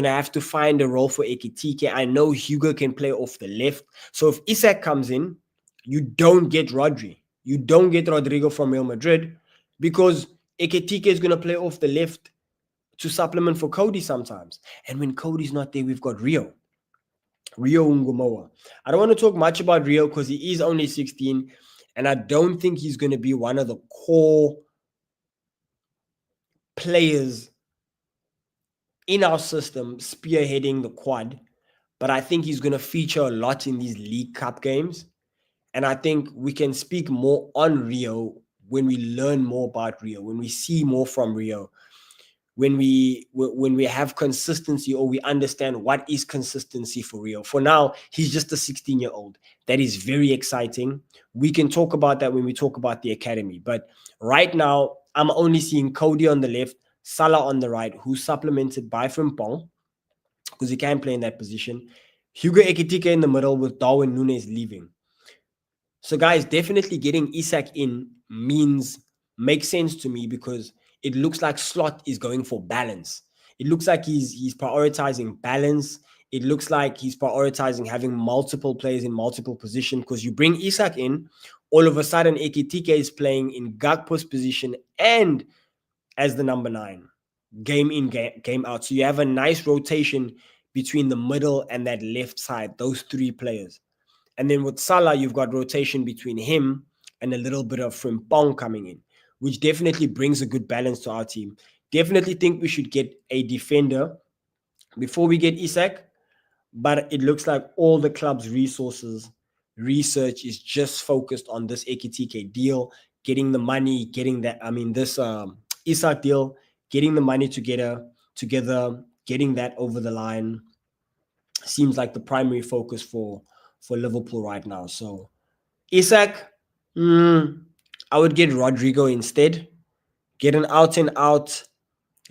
A: have to find a role for Ekitike. I know Hugo can play off the left. So if Isak comes in, you don't get Rodri. You don't get Rodrigo from Real Madrid because Ekitike is gonna play off the left to supplement for Cody sometimes. And when Cody's not there, we've got Rio Ngumoa. I don't want to talk much about Rio because he is only 16, and I don't think he's going to be one of the core players in our system spearheading the quad, but I think he's going to feature a lot in these League Cup games. And I think we can speak more on Rio when we learn more about Rio, when we see more from Rio, when we have consistency, or we understand what is consistency for Rio. For now, he's just a 16-year-old. That is very exciting. We can talk about that when we talk about the academy. But right now, I'm only seeing Cody on the left, Salah on the right, who's supplemented by Frimpong, because he can play in that position. Hugo Ekitike in the middle with Darwin Núñez leaving. So guys, definitely getting Isak in makes sense to me, because it looks like Slot is going for balance. It looks like he's prioritizing balance. It looks like he's prioritizing having multiple players in multiple positions, because you bring Isak in, all of a sudden Ekitike is playing in Gakpo's position and as the number 9, game in, game out. So you have a nice rotation between the middle and that left side, those 3 players. And then with Salah, you've got rotation between him and a little bit of Frimpong coming in, which definitely brings a good balance to our team. Definitely think we should get a defender before we get Isak, but it looks like all the club's research is just focused on this Ekitike deal, getting the money, getting that, this Isak deal, getting the money together, getting that over the line seems like the primary focus for Liverpool right now. So Isak, I would get Rodrigo instead. Get an out and out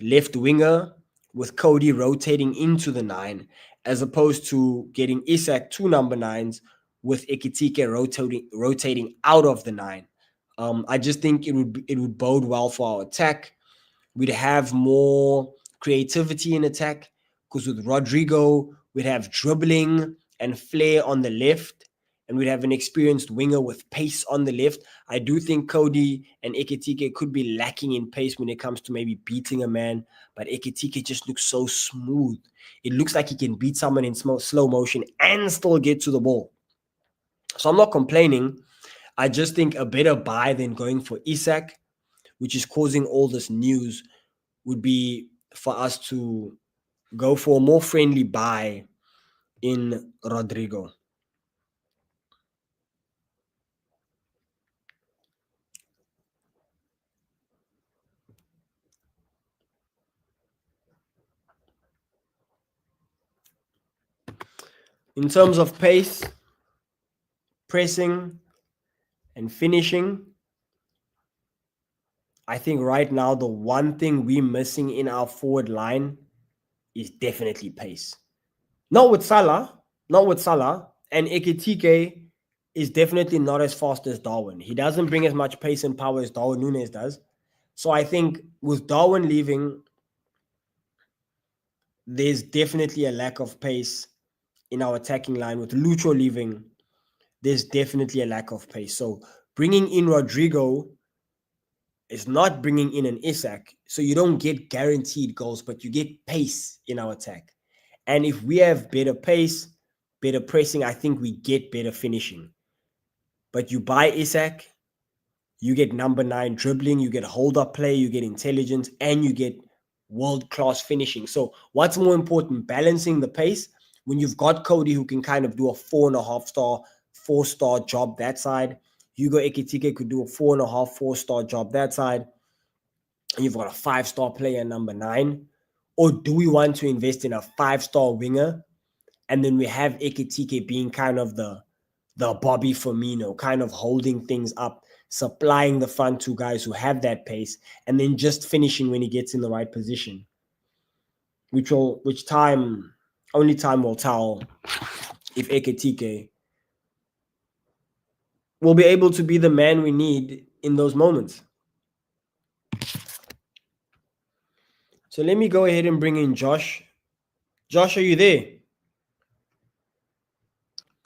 A: left winger with Cody rotating into the nine, as opposed to getting Isak two number nines with Ekitike rotating out of the nine. I just think it would bode well for our attack. We'd have more creativity in attack because with Rodrigo, we'd have dribbling and flair on the left, and we'd have an experienced winger with pace on the left. I do think Cody and Ekitike could be lacking in pace when it comes to maybe beating a man, but Ekitike just looks so smooth. It looks like he can beat someone in slow motion and still get to the ball. So I'm not complaining. I just think a better buy than going for Isak, which is causing all this news, would be for us to go for a more friendly buy in Rodrigo. In terms of pace, pressing, and finishing, I think right now the one thing we're missing in our forward line is definitely pace. Not with Salah, and Ekitike is definitely not as fast as Darwin. He doesn't bring as much pace and power as Darwin Núñez does. So I think with Darwin leaving, there's definitely a lack of pace in our attacking line. With Lucho leaving, there's definitely a lack of pace. So bringing in Rodrigo is not bringing in an Isak. So you don't get guaranteed goals, but you get pace in our attack. And if we have better pace, better pressing, I think we get better finishing. But you buy Isak, you get number 9 dribbling, you get hold up play, you get intelligence, and you get world class finishing. So what's more important, balancing the pace when you've got Cody who can kind of do a 4.5 star, 4-star job that side. Hugo Ekitike could do a 4.5, 4-star job that side. And you've got a 5-star player, number 9. Or do we want to invest in a 5-star winger? And then we have Ekitike being kind of the Bobby Firmino, kind of holding things up, supplying the front two guys who have that pace, and then just finishing when he gets in the right position. Only time will tell if Ekitike will be able to be the man we need in those moments. So let me go ahead and bring in Josh. Josh, are you there?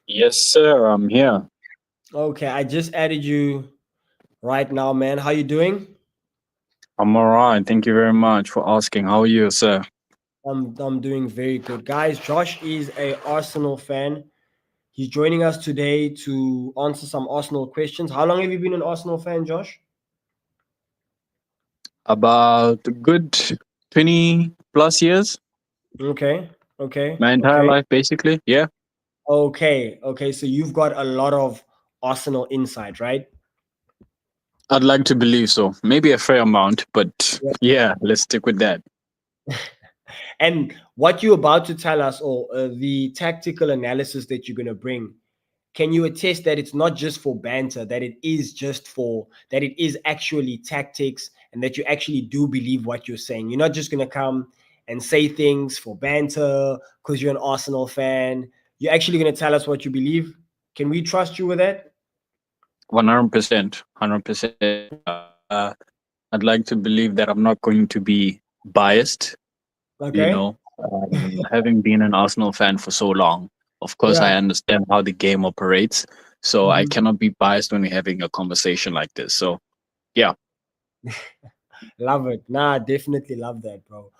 B: Yes, sir. I'm here.
A: Okay, I just added you right now, man. How you doing?
B: I'm all right. Thank you very much for asking. How are you, sir?
A: I'm doing very good. Guys, Josh is a Arsenal fan. He's joining us today to answer some Arsenal questions. How long have you been an Arsenal fan, Josh?
B: About a good 20 plus years.
A: Okay, okay,
B: My entire
A: okay,
B: life, basically. Yeah.
A: okay. So you've got a lot of Arsenal insight, right?
B: I'd like to believe so. Maybe a fair amount, but
A: Yeah.
B: yeah, let's stick with that.
A: And what you're about to tell us, or the tactical analysis that you're going to bring, can you attest that it's not just for banter, that it is actually tactics, and that you actually do believe what you're saying? You're not just going to come and say things for banter because you're an Arsenal fan. You're actually going to tell us what you believe. Can we trust you with that?
B: 100%. 100%. I'd like to believe that I'm not going to be biased,
A: Okay.
B: having been an Arsenal fan for so long. Of course, I
A: Yeah.
B: understand how the game operates. So I
A: Mhm.
B: cannot be biased when we're having a conversation like this. So, yeah.
A: Love it. Nah, definitely love that, bro.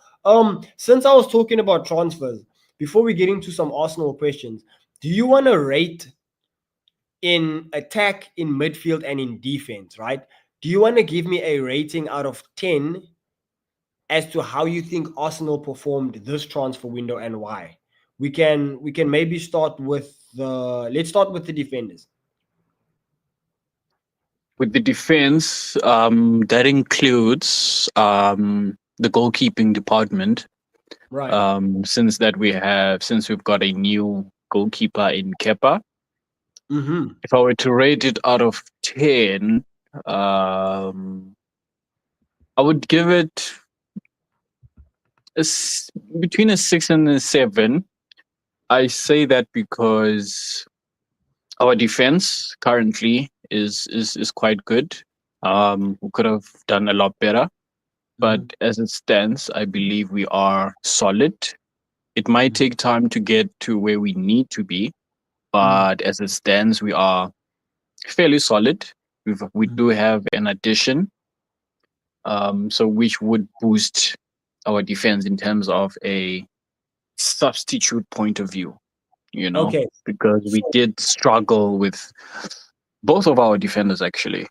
A: Since I was talking about transfers, before we get into some Arsenal questions, do you want to rate in attack, in midfield, and in defense, right? Do you want to give me a rating out of 10 as to how you think Arsenal performed this transfer window and why? We can maybe start with the let's start with the defenders.
B: With the defense, that includes the goalkeeping department.
A: Right.
B: Since we've got a new goalkeeper in Kepa.
A: Mm-hmm.
B: If I were to rate it out of 10, um, I would give it a between a 6 and a 7. I say that because our defense currently is quite good. We could have done a lot better, but
A: Mm-hmm.
B: as it stands, I believe we are solid. It might take time to get to where we need to be,
A: Mm-hmm.
B: but as it stands, we are fairly solid. We do have an addition, so which would boost our defense in terms of a substitute point of view,
A: Okay.
B: because we
A: So,
B: did struggle with both of our defenders actually,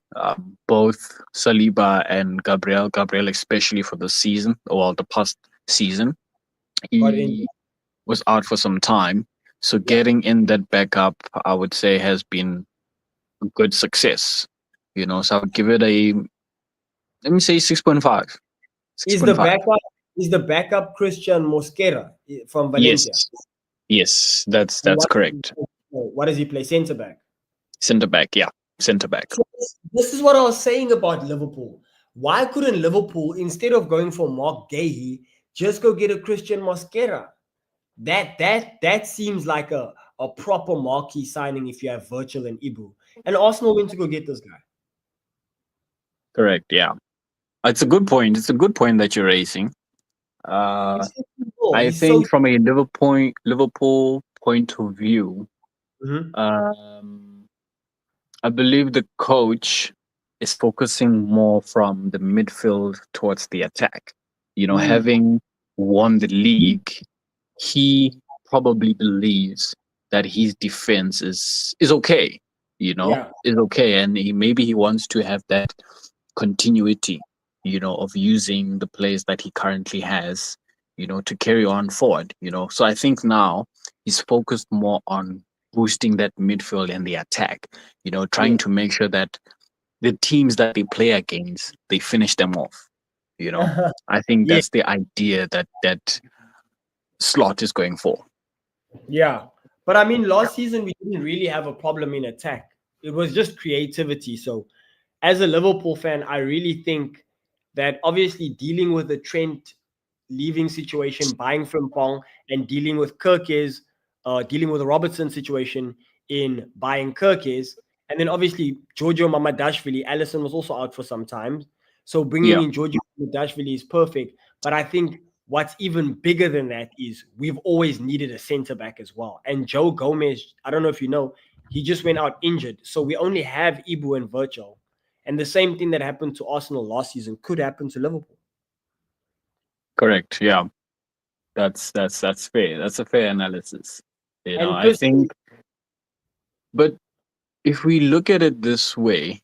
B: both Saliba and Gabriel. Gabriel, especially for the season, or the past season,
A: got in.
B: he was out for some time. So
A: Yeah.
B: getting in that backup, I would say, has been a good success. So I would give it a, let me say, 6.5.
A: Is the
B: 6.5.
A: backup is the backup Christian Mosquera from Valencia?
B: Yes, yes, that's
A: And
B: that's correct.
A: what does he play? Center back.
B: Center back, yeah, center back.
A: So this is what I was saying about Liverpool. Why couldn't Liverpool, instead of going for Mark Gahey, just go get a Christian Mosquera? That seems like a proper marquee signing if you have Virgil and Ibu. And Arsenal went to go get this guy.
B: Correct, yeah. It's a good point. It's a good point that you're raising. Uh,
A: He's 50 goal.
B: I
A: He's so.
B: think from a Liverpool point of view,
A: Mhm.
B: um, I believe the coach is focusing more from the midfield towards the attack.
A: Mm.
B: Having won the league, he probably believes that his defense is okay.
A: Yeah.
B: Is okay, and maybe he wants to have that continuity, of using the players that he currently has, to carry on forward. So I think now he's focused more on boosting that midfield and the attack,
A: Yeah.
B: trying to make sure that the teams that they play against, they finish them off. You know, I think
A: Yeah.
B: that's the idea that Slot is going for.
A: Yeah. But I mean,
B: Yeah.
A: last season we didn't really have a problem in attack. It was just creativity. So, as a Liverpool fan, I really think that obviously dealing with the Trent leaving situation, buying Frimpong, and dealing with Kirkes, dealing with the Robertson situation in buying Kirkes, and then obviously Giorgio Mamadashvili, Allison was also out for some time. So bringing
B: Yeah.
A: in Giorgio Mamadashvili is perfect. But I think what's even bigger than that is we've always needed a centre back as well. And Joe Gomez, I don't know if you know, he just went out injured. So we only have Ibu and Virgil. And the same thing that happened to Arsenal last season could happen to Liverpool.
B: Correct. Yeah. That's fair. That's a fair analysis.
A: And
B: I
A: Chris,
B: think, but if we look at it this way,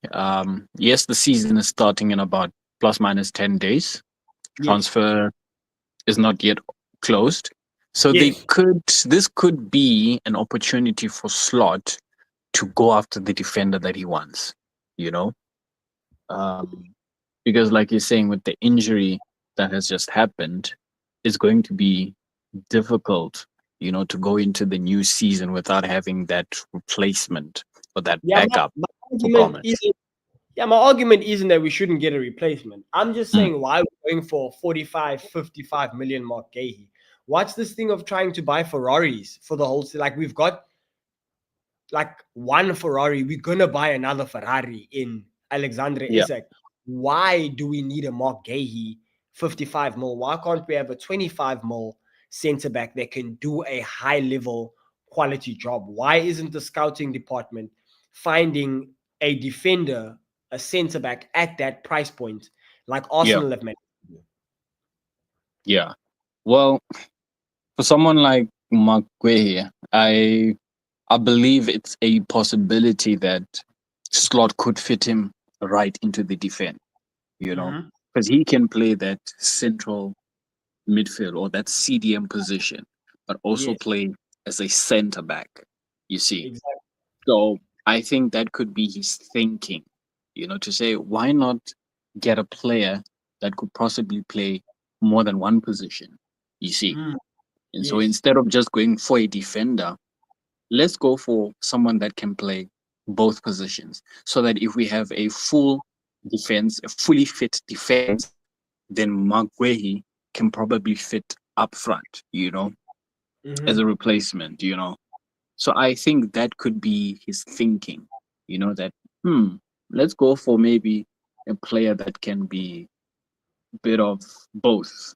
B: yes, the season is starting in about plus minus 10 days.
A: yes,
B: Transfer is not yet closed. So
A: yes,
B: this could be an opportunity for Slot to go after the defender that he wants, you know? Um, because like you're saying, with the injury that has just happened, it's going to be difficult, to go into the new season without having that replacement or that
A: yeah.
B: backup
A: My
B: for
A: argument
B: Gomez.
A: isn't. Yeah, my argument isn't that we shouldn't get a replacement. I'm just
B: Mm,
A: saying why we're going for 45, 55 million Mark Gahey. What's this thing of trying to buy Ferraris for the whole? Like we've got like one Ferrari, we're gonna buy another Ferrari in Alexandre
B: yeah,
A: Isak. Why do we need a Mark Gahey 55 mil? Why can't we have a 25 mil centre back that can do a high level quality job? Why isn't the scouting department finding a defender, a centre back at that price point, like
B: yeah,
A: Arsenal have made?
B: yeah. Well, for someone like Mark Guehi, I believe it's a possibility that Slot could fit him right into the defense,
A: Mhm.
B: because he can play that central midfield or that CDM position, but also
A: Yes,
B: play as a center back, you see.
A: exactly.
B: So I think that could be his thinking, to say why not get a player that could possibly play more than one position, you see.
A: Mm,
B: And so
A: yes.
B: instead of just going for a defender, let's go for someone that can play both positions, so that if we have a full defense, a fully fit defense, then Magwehi can probably fit up front, as a
A: Mm-hmm.
B: replacement. So I think that could be his thinking, that, let's go for maybe a player that can be a bit of both,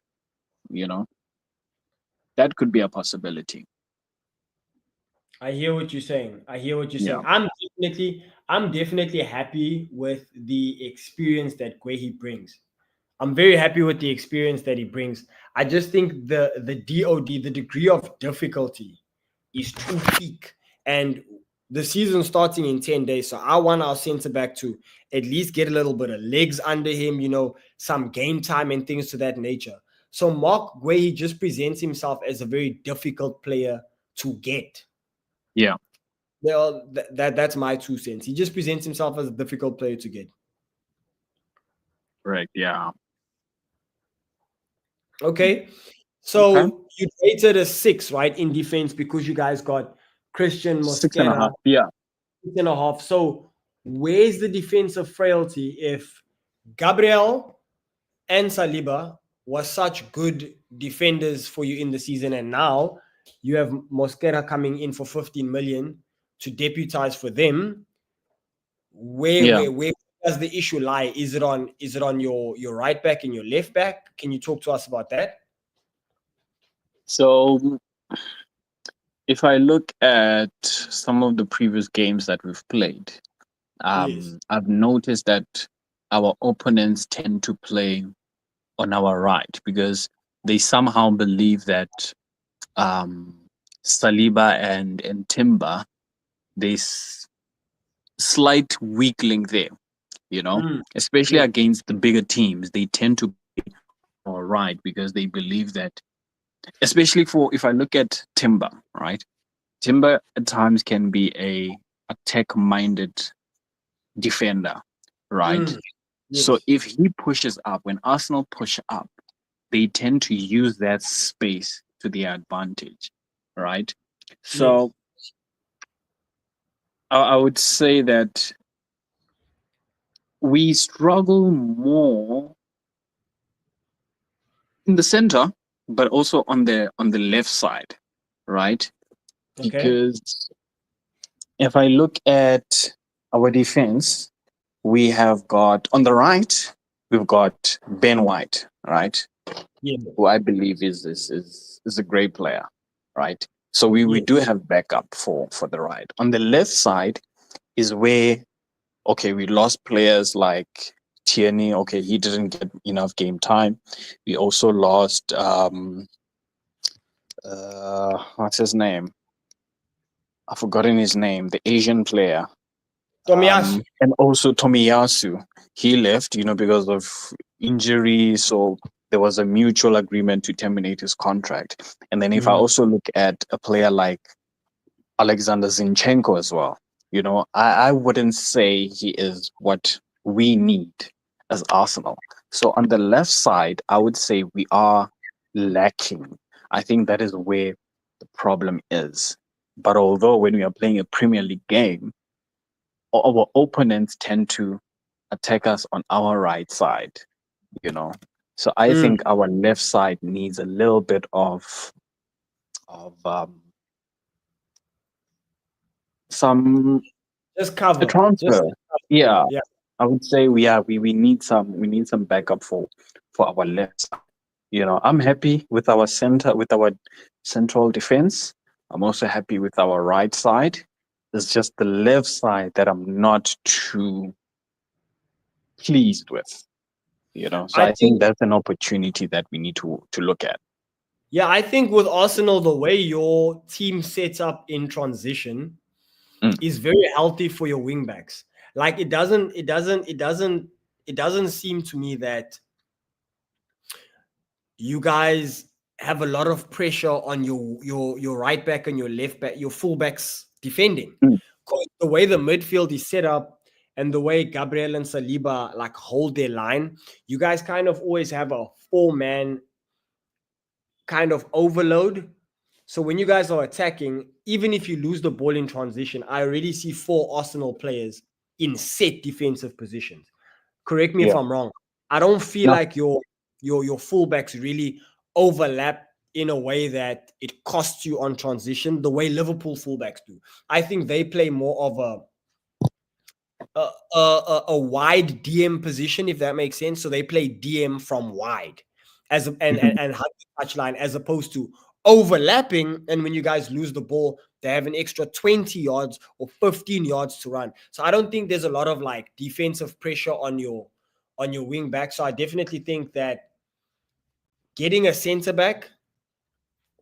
B: you know, that could be a possibility.
A: I hear what you're saying. I hear what you're
B: Yeah.
A: saying. I'm definitely happy with the experience that Guehi brings. I'm very happy with the experience that he brings. I just think the DOD, the degree of difficulty, is too peak. And the season starting in 10 days. So I want our centre back to at least get a little bit of legs under him, some game time and things to that nature. So Mark Guehi just presents himself as a very difficult player to get.
B: Yeah.
A: Well, that's my 2 cents. He just presents himself as a difficult player to get.
B: Correct. Yeah.
A: Okay.
B: Okay.
A: So you rated a 6, right, in defense because you guys got Christian
B: Six and a
A: Mosquera,
B: half. Yeah.
A: 6.5. So where's the defensive frailty if Gabriel and Saliba was such good defenders for you in the season, and now you have Mosquera coming in for 15 million to deputize for them? Where
B: Yeah.
A: where where does the issue lie? Is it on your right back and your left back? Can you talk to us about that?
B: So if I look at some of the previous games that we've played,
A: Yes.
B: I've noticed that our opponents tend to play on our right because they somehow believe that um, Saliba and Timber, there's slight weak link there,
A: Mm,
B: especially
A: yes.
B: against the bigger teams. They tend to be all right because they believe that, especially for if I look at Timber, right? Timber at times can be a attack minded defender, right?
A: Mm,
B: So
A: yes.
B: if he pushes up, when Arsenal push up, they tend to use that space to their advantage, right?
A: Yes.
B: So I would say that we struggle more in the center, but also on the left side, right?
A: Okay.
B: Because if I look at our defense, we have got on the right, we've got Ben White, right?
A: Yeah.
B: Who I believe is a great player, right? So we do
A: Yes.
B: have backup for the right. On the left side is where, okay, we lost players like Tierney. Okay, he didn't get enough game time. We also lost what's his name? I've forgotten his name. The Asian player.
A: Tomiyasu.
B: And also Tomiyasu. He left, because of injury. So there was a mutual agreement to terminate his contract. And then if I
A: Mm,
B: also look at a player like Alexander Zinchenko as well, I wouldn't say he is what we need as Arsenal. So on the left side, I would say we are lacking. I think that is where the problem is. But although when we are playing a Premier League game, our opponents tend to attack us on our right side, you know. So I
A: mm.
B: think our left side needs a little bit of some
A: Just
B: a
A: cover. Just
B: transfer. Yeah,
A: yeah.
B: I would say we need some backup for our left side. I'm happy with our central defense. I'm also happy with our right side. It's just the left side that I'm not too pleased with. So
A: I
B: I think
A: think
B: that's an opportunity that we need to look at.
A: yeah, I think with Arsenal, the way your team sets up in transition
B: Mm,
A: is very healthy for your wingbacks. Like it doesn't seem to me that you guys have a lot of pressure on your right back and your left back, your fullbacks defending.
B: mm,
A: 'Cause the way the midfield is set up and the way Gabriel and Saliba like hold their line, you guys kind of always have a four-man kind of overload. So when you guys are attacking, even if you lose the ball in transition, I already see four Arsenal players in set defensive positions. Correct me if
B: Yeah.
A: I'm wrong. I don't feel
B: No.
A: like your fullbacks really overlap in a way that it costs you on transition the way Liverpool fullbacks do. I think they play more of a wide DM position, if that makes sense. So they play DM from wide as a,
B: Mhm.
A: and hug the touchline as opposed to overlapping. And when you guys lose the ball, they have an extra 20 yards or 15 yards to run. So I don't think there's a lot of like defensive pressure on your wing back. So I definitely think that getting a centre back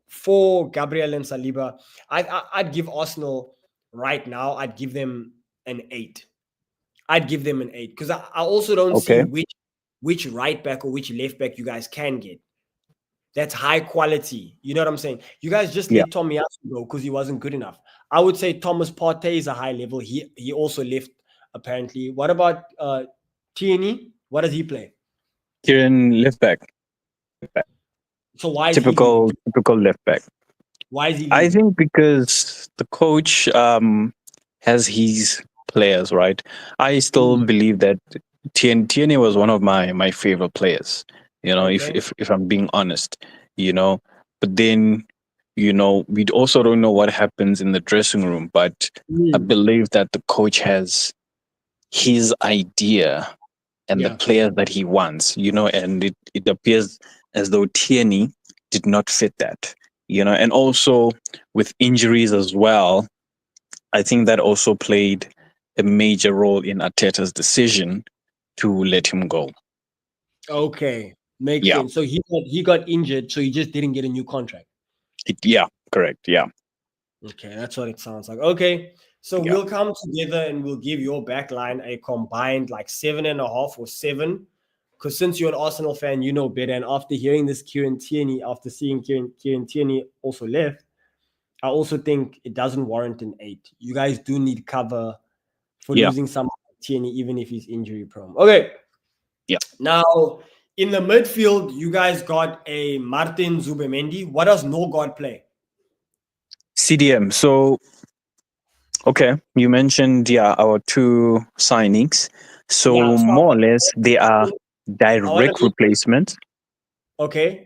A: for Gabriel and Saliba, I'd give Arsenal right now. I'd give them an 8. I'd give them an 8 because I also don't see
B: Okay.
A: which right back or which left back you guys can get. That's high quality. You know what I'm saying? You guys just
B: Yeah.
A: let Tomiyasu go because he wasn't good enough. I would say Thomas Partey is a high level. He also left apparently. What about Tierney? What does he play?
B: Kieran left back. Left back.
A: So why is he leaving?
B: Typical left back.
A: Why is he
B: I
A: leaving?
B: think because the coach has his players, right? I still
A: Mm,
B: believe that Tierney was one of my favorite players. You know,
A: okay.
B: if I'm being honest, you know. But then, we also don't know what happens in the dressing room. But I
A: Mm,
B: believe that the coach has his idea and the
A: yeah.
B: players that he wants, and it appears as though Tierney did not fit that, and also with injuries as well, I think that also played a major role in Arteta's decision to let him go.
A: Okay. Makes
B: Yeah,
A: sense. So he got injured, so he just didn't get a new contract.
B: yeah, correct. Yeah,
A: Okay, that's what it sounds like. Okay, so
B: yeah,
A: we'll come together and we'll give your back line a combined like 7.5 or 7. Because since you're an Arsenal fan, you know better. And after hearing this Kieran Tierney, after seeing Kieran Tierney also left, I also think it doesn't warrant an 8. You guys do need cover for
B: yeah,
A: losing some Tierney, even if he's injury prone. Okay,
B: yeah.
A: now in the midfield, you guys got a Martin Zubimendi. What does No God play?
B: CDM. So, okay, you mentioned, yeah, our two signings.
A: Yeah,
B: So
A: so
B: more or less, they are
A: I want
B: direct
A: to
B: replacements.
A: Okay.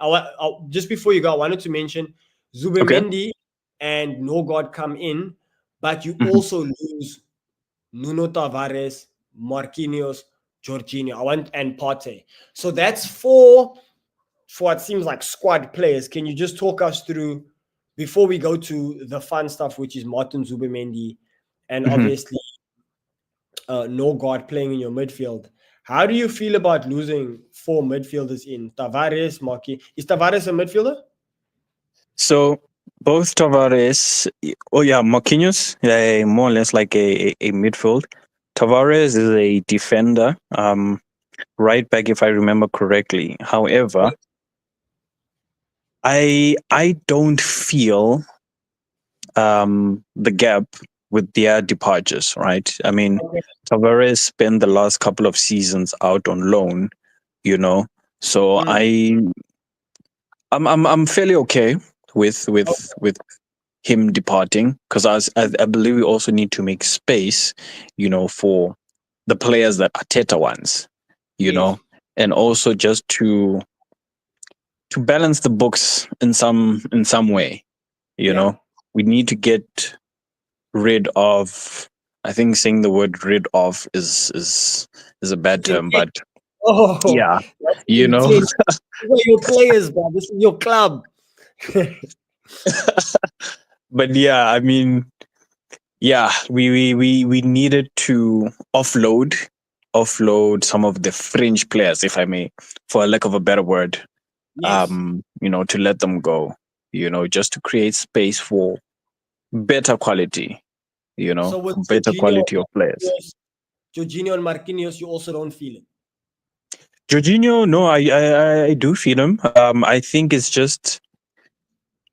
A: Just before you go, I wanted to mention
B: Okay.
A: Zubimendi and No God come in, but you
B: Mhm.
A: also lose Nuno Tavares, Marquinhos, Jorginho. And Partey. So that's four for what seems like squad players. Can you just talk us through before we go to the fun stuff, which is Martin Zubimendi and
B: Mhm.
A: obviously No God playing in your midfield? How do you feel about losing four midfielders in Tavares, Marquinhos? Is Tavares a midfielder?
B: So both Tavares, oh yeah, Marquinhos, more or less like a midfield. Tavares is a defender, right back if I remember correctly. However, I don't feel the gap with their departures. Right, I mean,
A: Okay.
B: Tavares spent the last couple of seasons out on loan. You know, so
A: Mm.
B: I'm fairly okay with him departing because I believe we also need to make space, for the players that Arteta wants, you
A: Yes.
B: know, and also just to balance the books in some way, you
A: Yeah.
B: know. We need to get rid of. I think saying the word "rid of" is a bad
A: It's
B: term,
A: intense.
B: but
A: Oh,
B: yeah,
A: that's
B: you know.
A: intense. These are your players, bro. This is your club.
B: But yeah, I mean, yeah, we needed to offload some of the fringe players, if I may, for a lack of a better word,
A: Yes.
B: to let them go, just to create space for better quality,
A: So with
B: for better quality of players.
A: Jorginho and Marquinhos, you also don't feel it.
B: Jorginho, no, I do feel him. I think it's just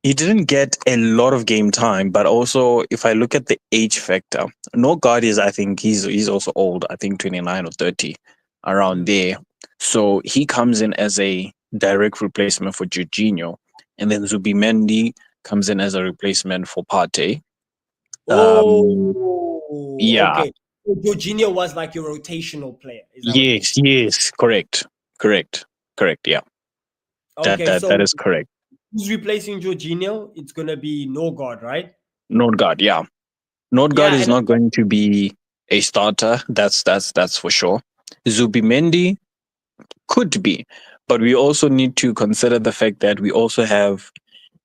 B: he didn't get a lot of game time, but also if I look at the age factor, Norgard is, I think he's also old. I think 29 or 30, around there. So he comes in as a direct replacement for Jorginho, and then Zubimendi comes in as a replacement for Partey. Um,
A: Oh,
B: yeah,
A: okay. So Jorginho was like your rotational player. Is that what you're
B: yes,
A: saying?
B: yes, correct, correct, correct. Yeah, that
A: Okay,
B: that that
A: so
B: is correct.
A: who's replacing Jorginho? It's gonna be Norgard, right?
B: Nordgaard, yeah. Nordgaard
A: Yeah,
B: is
A: and
B: not going to be a starter. That's for sure. Zubimendi could be, but we also need to consider the fact that we also have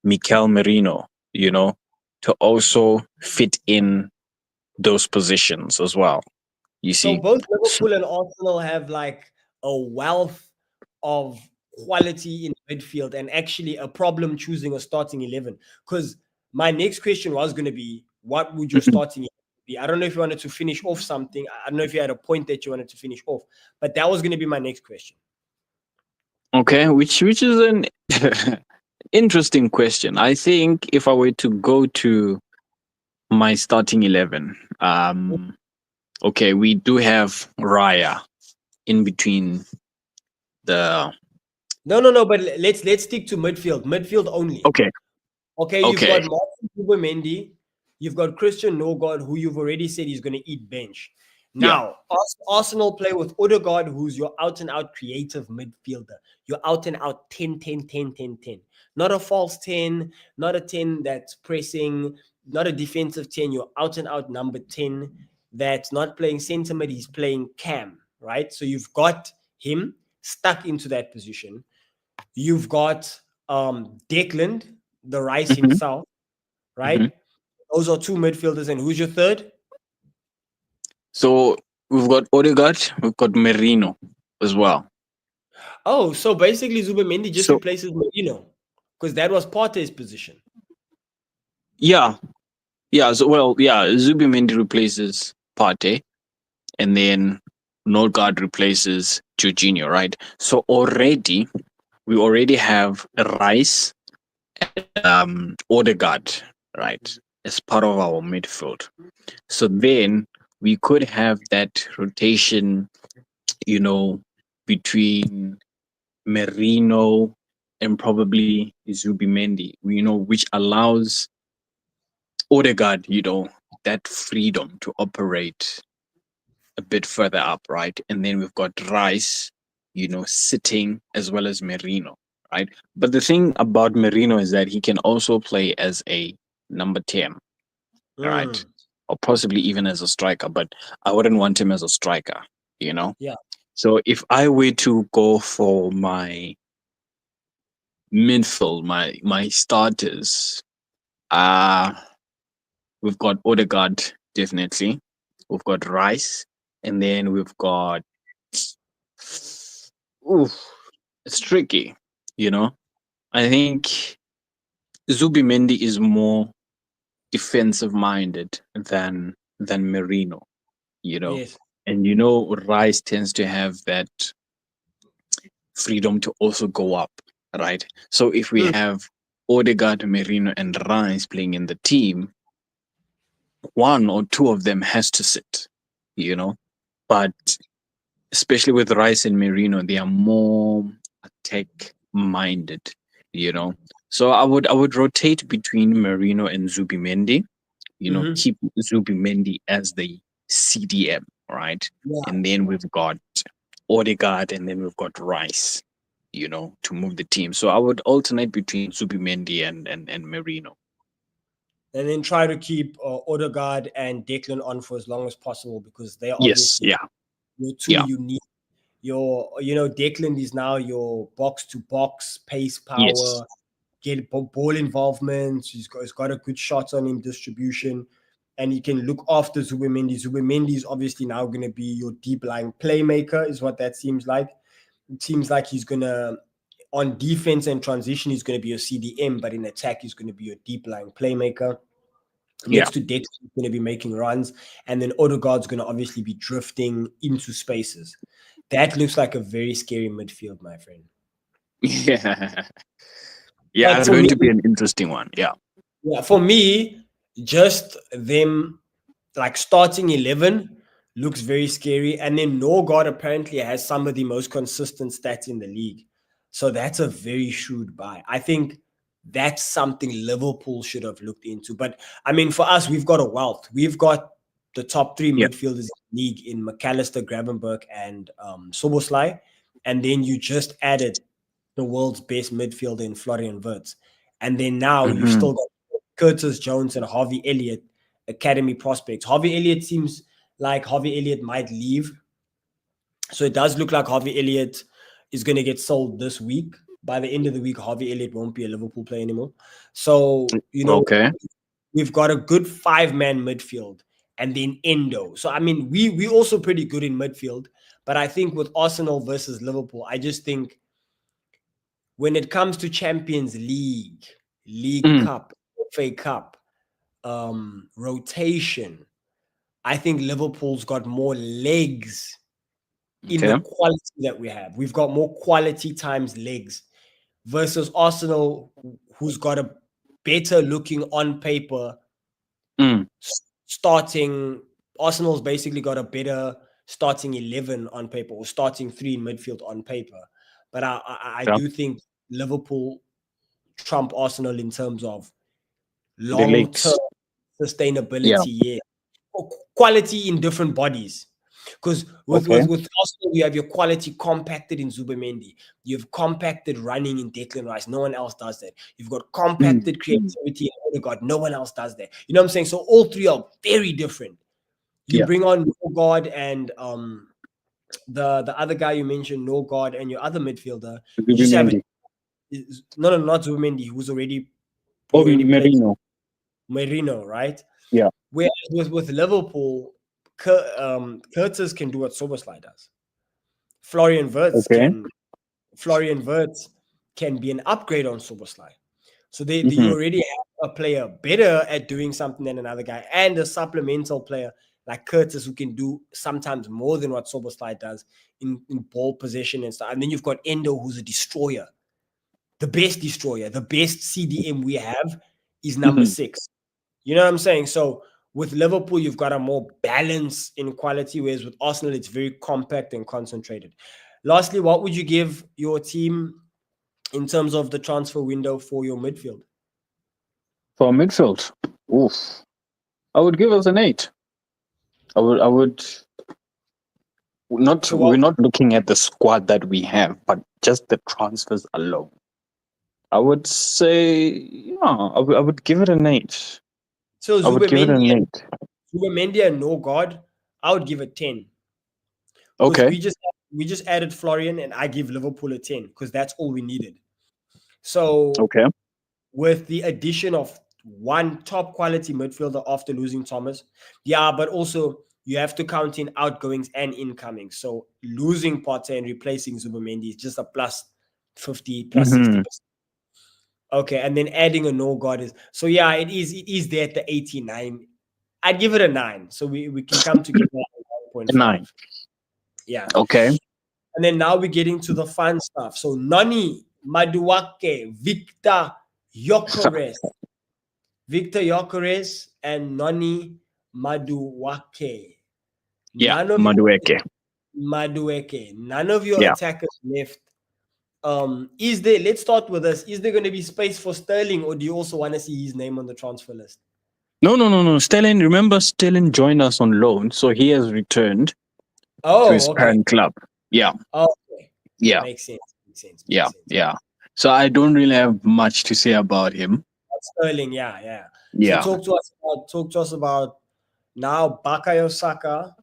B: Mikel Merino, to also fit in those positions as well. You
A: so
B: see,
A: both
B: so,
A: Liverpool and Arsenal have like a wealth of quality in midfield and actually a problem choosing a starting 11. Because my next question was going to be, what would your
B: Mhm.
A: starting 11 be? I don't know if you wanted to finish off something. I don't know if you had a point that you wanted to finish off, but that was going to be my next question.
B: Okay, which is an interesting question. I think if I were to go to my starting 11, okay, we do have Raya in between the.
A: No. But let's stick to midfield. Midfield only.
B: Okay,
A: Okay, you've got
B: okay,
A: Martin Zubimendi, you've got Christian Norgard, who you've already said he's going to eat bench.
B: yeah.
A: Now, Arsenal play with Odegaard, who's your out and out creative midfielder. Your out and out 10, 10, 10, 10, 10. Not a false 10, not a 10 that's pressing, not a defensive 10. Your out and out number 10 that's not playing centre mid, he's playing cam, right? So you've got him stuck into that position. You've got Declan, the Rice
B: Hmm.
A: himself,
B: Hmm.
A: right? Those are two midfielders. And who's your third?
B: So we've got Odegaard, we've got Merino as well.
A: Oh, so basically Zubimendi just
B: So
A: replaces Merino because that was Partey's position.
B: yeah, yeah. So well, yeah. Zubimendi replaces Partey, and then Nordgaard replaces Jorginho, right? So we already have Rice and Odegaard, right, as part of our midfield. So then we could have that rotation, you know, between Merino and probably Zubimendi, which allows Odegaard, that freedom to operate a bit further up, right? And then we've got Rice, sitting as well as Merino, right? But the thing about Merino is that he can also play as a number 10, right?
A: Mm,
B: Or possibly even as a striker, but I wouldn't want him as a striker, you know?
A: yeah.
B: So if I were to go for my midfield, my starters, uh we've got Odegaard, definitely. We've got Rice, and then we've got. Oof, it's tricky, you know. I think Zubimendi is more defensive minded than Merino, you know,
A: Yes.
B: and Rice tends to have that freedom to also go up, right? So if we
A: Mm,
B: have Odegaard, Merino, and Rice playing in the team, one or two of them has to sit, you know. But especially with Rice and Merino, they are more attack minded, you know. So I would rotate between Merino and Zubimendi,
A: mhm.
B: keep Zubimendi as the CDM, right?
A: Yeah.
B: And then we've got Odegaard and then we've got Rice, to move the team. So I would alternate between Zubimendi and Merino.
A: And then try to keep Odegaard and Declan on for as long as possible because they're
B: Yes,
A: obviously
B: yeah,
A: your two
B: yeah,
A: unique. Declan is now your box to box pace,
B: yes,
A: power, get ball involvement. He's got a good shot on him, distribution, and he can look after Zubimendi. Zubimendi is obviously now going to be your deep lying playmaker, is what that seems like. It seems like he's going to, on defense and transition, he's going to be your CDM, but in attack, he's going to be your deep lying playmaker.
B: yeah.
A: Next to Dex, he's going to be making runs, and then Odegaard's going to obviously be drifting into spaces. That looks like a very scary midfield, my friend.
B: Yeah. Yeah,
A: But
B: it's
A: for
B: going
A: me,
B: to be an interesting one. Yeah.
A: yeah, for me, just them like starting 11 looks very scary. And then Norgard apparently has some of the most consistent stats in the league. So that's a very shrewd buy. I think that's something Liverpool should have looked into. But I mean, for us, we've got a wealth. We've got the top three
B: Yeah.
A: midfielders in the league in McAllister, Gravenberch, and Soboslai. And then you just added the world's best midfielder in Florian Wirtz. And then now you've
B: Hmm.
A: still got Curtis Jones and Harvey Elliott, academy prospects. Harvey Elliott seems like Harvey Elliott might leave. So it does look like Harvey Elliott is going to get sold this week. By the end of the week, Harvey Elliott won't be a Liverpool player anymore. So,
B: Okay.
A: we've got a good 5-man midfield and then Endo. So, I mean, we also pretty good in midfield. But I think with Arsenal versus Liverpool, I just think when it comes to Champions League, League
B: Mm.
A: Cup, FA Cup, rotation, I think Liverpool's got more legs in the
B: Okay.
A: quality that we have. We've got more quality times legs versus Arsenal, who's got a better looking on paper
B: Mm.
A: starting. Arsenal's basically got a better starting 11 on paper or starting 3 in midfield on paper. But I
B: Yeah.
A: do think Liverpool trump Arsenal in terms of
B: The
A: long term
B: legs. Yeah.
A: sustainability, yeah, quality in different bodies. Because with,
B: Okay.
A: with with Arsenal, you have your quality compacted in Zubimendi. You have compacted running in Declan Rice. No one else does that. You've got
B: Mm.
A: compacted creativity in Odegaard. No one else does that. You know what I'm saying? So all three are very different. You
B: Yeah.
A: bring on Norgard and the other guy you mentioned, Norgard, and your other midfielder. You just have
B: Zubimendi.
A: no, not Zubimendi, who's
B: Oh,
A: played
B: Merino.
A: Merino, right?
B: Yeah.
A: Whereas with Liverpool, Curtis can do what Soboslai does. Florian Wirtz
B: Okay.
A: can Florian Wirtz can be an upgrade on Soboslai. So you
B: Hmm.
A: already have a player better at doing something than another guy, and a supplemental player like Curtis who can do sometimes more than what Soboslai does in ball possession and stuff. And then you've got Endo, who's a destroyer, the best CDM we have is number
B: Hmm.
A: 6. You know what I'm saying? So with Liverpool, you've got a more balance in quality, whereas with Arsenal, it's very compact and concentrated. Lastly, what would you give your team in terms of the transfer window for your midfield?
B: For midfield. Oof. I would give us an 8. I would not,
A: So
B: we're
A: what?
B: not looking at the squad that we have, but just the transfers alone. I would say, yeah, I would give it an 8.
A: So
B: I would give it an 8.
A: Zubimendi and Norgard, I would give it 10 because
B: Okay.
A: we just added Florian, and I give Liverpool a 10 because that's all we needed. So
B: Okay.
A: with the addition of one top quality midfielder after losing Thomas. Yeah, but also you have to count in outgoings and incomings. So losing Potter and replacing Zubimendi is just a plus 50, plus
B: Hmm.
A: 60%. Okay, and then adding a no god is so yeah, it is there at the 89. I'd give it a 9. So we can come together at
B: A 9.
A: 9.5. Yeah.
B: Okay.
A: And then now we're getting to the fun stuff. So Nani, Maduake, Victor Yokores. Victor Yokores and Noni Maduwake.
B: Yeah.
A: None of your
B: Madueke.
A: Madueke. None of your
B: Yeah.
A: attackers left. Is there? Let's start with this. Is there going to be space for Sterling, or do you also want to see his name on the transfer list?
B: No, no, no, no. Stellan, remember, Stellan joined us on loan, so he has returned to his
A: Oh, okay.
B: parent club. Yeah.
A: Okay.
B: Yeah.
A: Makes sense. Makes sense.
B: Yeah.
A: Makes sense.
B: Yeah. So I don't really have much to say about him.
A: Sterling, yeah, yeah. So
B: Yeah.
A: talk to us about now Bakayo Saka.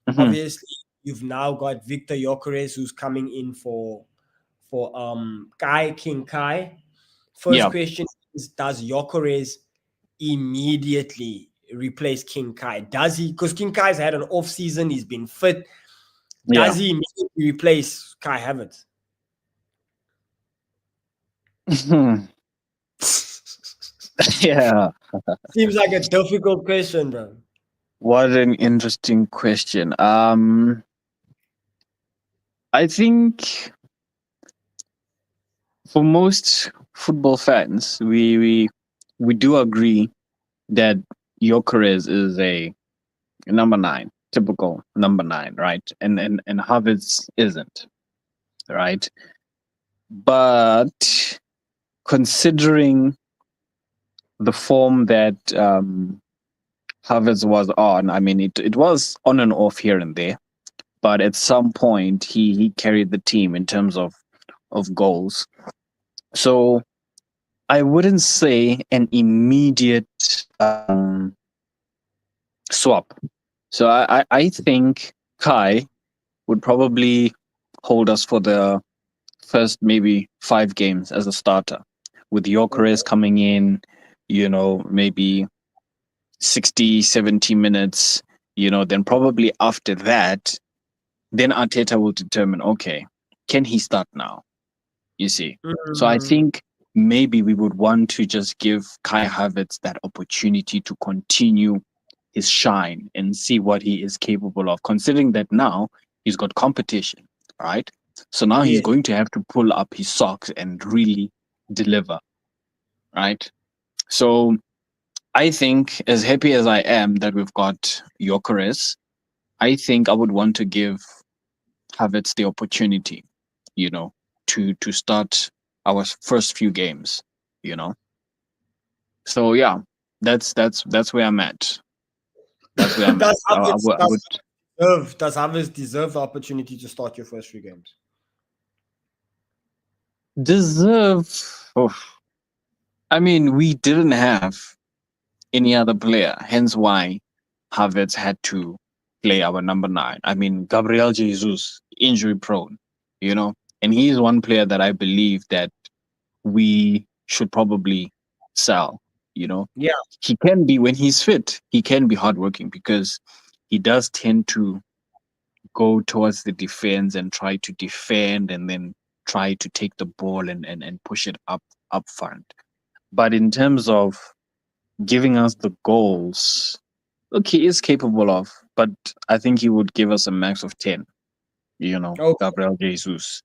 B: Hmm.
A: Obviously, you've now got Victor Gyökeres who's coming in for Kai King Kai. First
B: Yeah.
A: question is, does Gyökeres immediately replace King Kai? Does he? Because King Kai's had an off season, he's been fit.
B: Yeah.
A: Does he immediately replace Kai Havertz?
B: Yeah.
A: Seems like a difficult question, bro.
B: What an interesting question. I think For most football fans, we do agree that Gyökeres is a number nine, typical number nine, right? And Havertz isn't, right? But considering the form that Havertz was on, I mean, it was on and off here and there, but at some point he carried the team in terms of goals. So I wouldn't say an immediate swap. So I think Kai would probably hold us for the first maybe 5 games as a starter, with
A: Okay.
B: Gyökeres coming in, maybe 60, 70 minutes, then probably after that, then Arteta will determine, okay, can he start now? You see. So I
A: Mm,
B: think maybe we would want to just give Kai Havertz that opportunity to continue his shine and see what he is capable of, considering that now he's got competition, right? So now he's
A: yes.
B: going to have to pull up his socks and really deliver, right? So I think, as happy as I am that we've got Gyökeres, I think I would want to give Havertz the opportunity, you know, to start our first few games, you know. So yeah, that's where I'm at. That's where I'm at.
A: does Havertz
B: I would
A: does Havertz deserve the opportunity to start your first 3 games?
B: deserve. Oh, I mean, we didn't have any other player, hence why Havertz had to play our number nine. I mean, Gabriel Jesus, injury prone, and he is one player that I believe that we should probably sell. You know,
A: Yeah,
B: he can be, when he's fit, he can be hardworking, because he does tend to go towards the defense and try to defend and then try to take the ball and push it up front. But in terms of giving us the goals, look, he is capable of, but I think he would give us a max of 10,
A: okay.
B: Gabriel Jesus,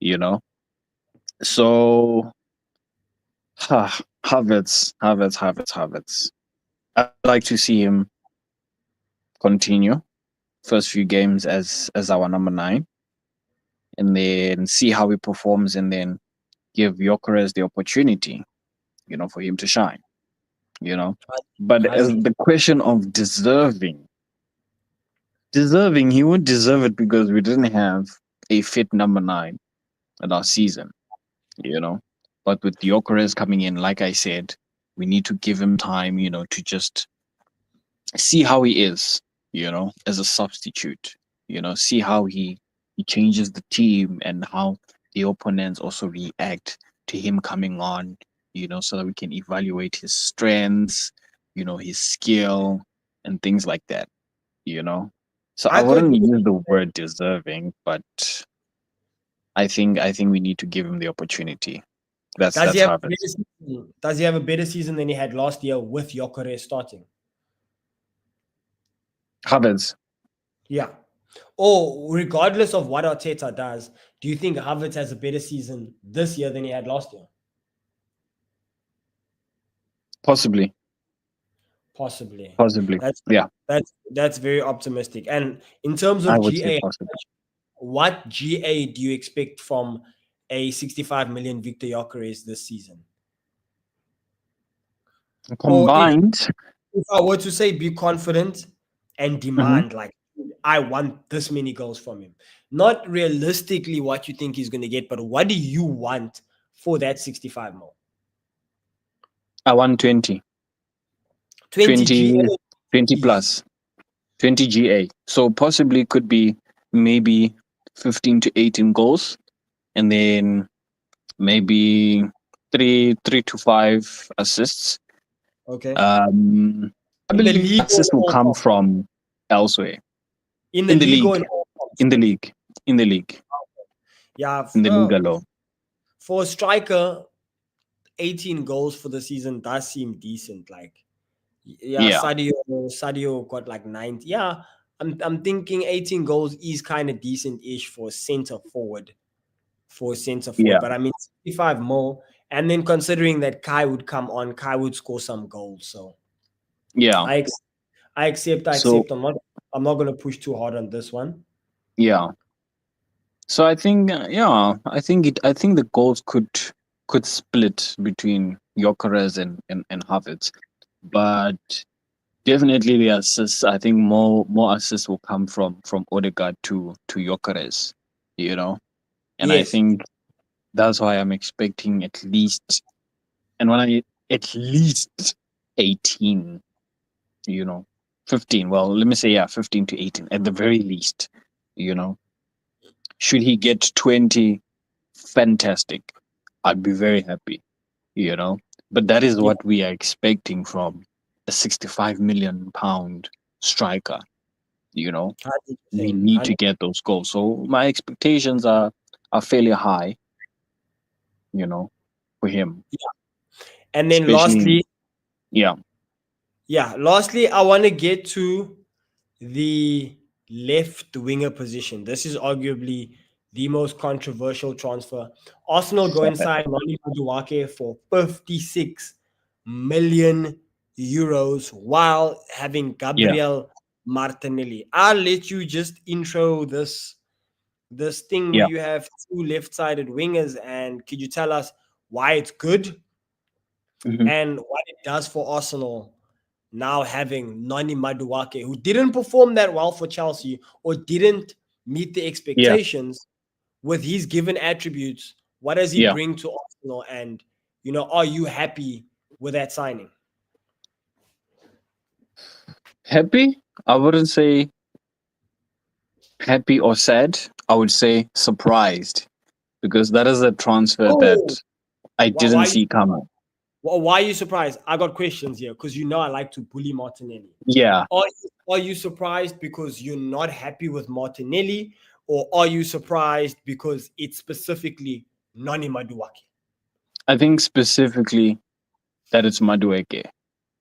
B: you know. So Havertz. I'd like to see him continue first few games as our number nine, and then see how he performs, and then give Gyökeres the opportunity, for him to shine, you know. But
A: I
B: as
A: agree.
B: the question of deserving, he would deserve it because we didn't have a fit number nine at our season, you know. But with Gyökeres coming in, like I said, we need to give him time, to just see how he is, as a substitute, see how he changes the team and how the opponents also react to him coming on, so that we can evaluate his strengths, his skill and things like that, you know. So I
A: I thought
B: wouldn't
A: you
B: use the word deserving, but I think we need to give him the opportunity. That's
A: does he
B: that's
A: have
B: how
A: a
B: it
A: better
B: is.
A: season? Does he have a better season than he had last year with Gyökeres starting?
B: Havertz,
A: Yeah. Or regardless of what Arteta does, do you think Havertz has a better season this year than he had last year?
B: possibly,
A: Possibly.
B: possibly,
A: That's
B: yeah,
A: that's very optimistic. And in terms
B: I
A: of
B: would say
A: GA,
B: possibly.
A: what GA do you expect from a 65 million Victor Gyökeres this season? Or
B: Combined.
A: if I were to say be confident and
B: Mhm.
A: demand, like, I want this many goals from him. Not realistically what you think he's going to get, but what do you want for that 65 mil?
B: I want 20,
A: 20 GA
B: 20, 20
A: is
B: plus, 20 GA. So possibly could be maybe 15 to 18 goals, and then maybe three to five assists.
A: okay.
B: Um, I
A: In the
B: believe
A: league or in
B: assists will
A: all
B: come
A: comps?
B: from elsewhere
A: In the
B: in the
A: league or
B: league,
A: in all comps?
B: in the league, in the league,
A: Yeah,
B: in the league alone.
A: for a striker, 18 goals for the season does seem decent. Like, yeah,
B: Yeah,
A: Sadio got like 90. Yeah, I'm thinking 18 goals is kind of decent-ish for a center forward. for a centre forward.
B: Yeah,
A: But I mean, 65 more. And then considering that Kai would come on, Kai would score some goals. So
B: yeah.
A: I ex- I accept. I
B: So
A: accept. I'm not going to push too hard on this one.
B: yeah. So I think yeah, I think the goals could split between Gyökeres and Havertz, but definitely the assists. I think more assists will come from Odegaard to Gyökeres, you know, and I
A: Yes.
B: think that's why I'm expecting at least, and when I at least 18, you know, 15. Well, let me say yeah, 15 to 18 at the very least, you know. Should he get 20, fantastic. I'd be very happy, you know. But that is
A: Yeah.
B: what we are expecting from a 65 million pound striker, you know. We
A: 100%.
B: need to get those goals. So my expectations are fairly high, you know, for him.
A: And then
B: Especially in,
A: lastly,
B: yeah,
A: yeah, lastly, I want to get to the left winger position. This is arguably the most controversial transfer. Arsenal go inside Ronnie Madueke for 56 million euros while having
B: yeah,
A: Gabriel Martinelli. I'll let you just intro this thing where
B: yeah.
A: you have two left-sided wingers, and could you tell us why it's good
B: Hmm.
A: and what it does for Arsenal now having Nani Maduake, who didn't perform that well for Chelsea or didn't meet the
B: Yeah,
A: expectations with his given attributes? What does he
B: yeah.
A: bring to Arsenal? And, are you happy with that signing?
B: Happy? I wouldn't say happy or sad. I would say surprised because that is a transfer
A: Oh,
B: that I
A: why, why,
B: didn't
A: are you,
B: see coming.
A: why are you surprised? I got questions here because I like to bully Martinelli.
B: Yeah,
A: Are you surprised because you're not happy with Martinelli, or are you surprised because it's specifically Nani Maduake?
B: I think specifically that it's Madueke.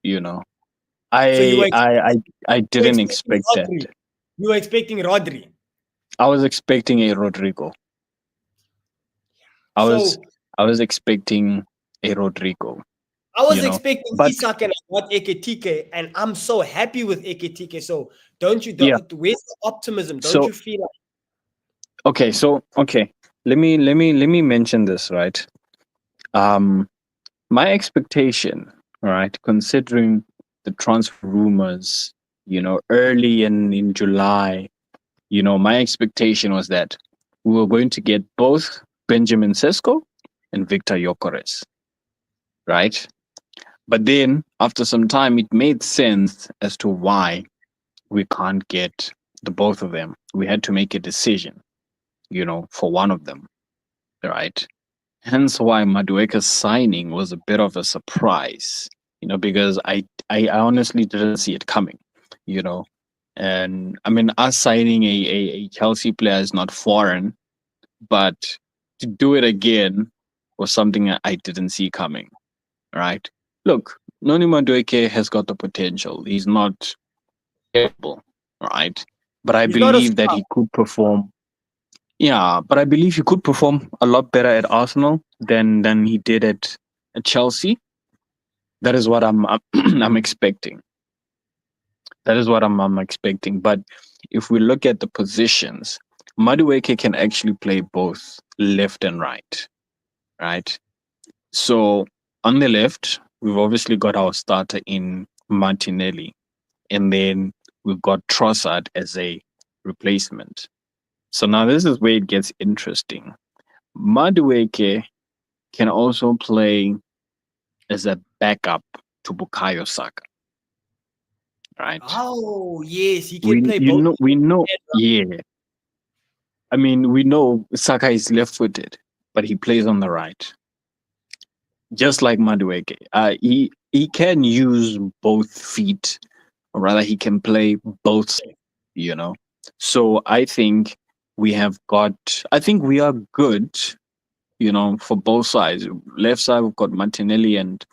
B: You know,
A: So
B: I I I I
A: you were
B: didn't
A: expecting
B: expect that.
A: Rodri. You were expecting Rodri.
B: I was expecting a Rodrigo. I was
A: So
B: I was expecting a Rodrigo.
A: I was
B: You know,
A: expecting
B: but
A: Isak and I got Eketike, and I'm so happy with Eketike. So don't you?
B: yeah.
A: Where's the optimism? Don't
B: So
A: you feel like?
B: okay. Let me mention this right. Um, my expectation, right, considering the transfer rumors, early in July, my expectation was that we were going to get both Benjamin Sesko and Victor Gyökeres, right? But then after some time, it made sense as to why we can't get the both of them. We had to make a decision, for one of them, right? Hence why Madueka's signing was a bit of a surprise, because I honestly didn't see it coming, you know. And I mean, us signing a Chelsea player is not foreign, but to do it again was something that I didn't see coming, right? Look, Noni Madueke has got the potential. He's not terrible, right? But I
A: He's not a
B: believe that
A: scrub.
B: he could perform. Yeah, but I believe he could perform a lot better at Arsenal than he did at Chelsea. That is what I'm I'm expecting. That is what I'm expecting. But if we look at the positions, Madueke can actually play both left and right, right? So on the left, we've obviously got our starter in Martinelli, and then we've got Trossard as a replacement. So now this is where it gets interesting. Madueke can also play as a backup to Bukayo Saka, right?
A: Oh yes, he can
B: We
A: play
B: you
A: both.
B: know we know yeah. I mean we know Saka is left-footed, but he plays on the right, just like Madueke. He can use both feet, or rather, he can play both. You know, so I think we have got. I think we are good. For both sides. Left side we've got Martinelli and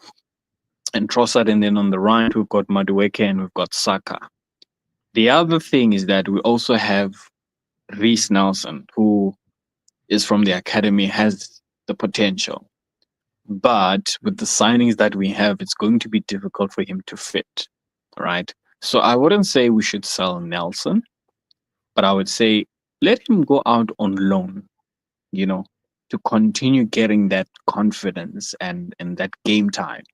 B: Trossard, and then on the right we've got Madueke and we've got Saka. The other thing is that we also have Reece Nelson, who is from the academy, has the potential. But with the signings that we have, it's going to be difficult for him to fit, right? So I wouldn't say we should sell Nelson, but I would say let him go out on loan, you know, to continue getting that confidence and that game time,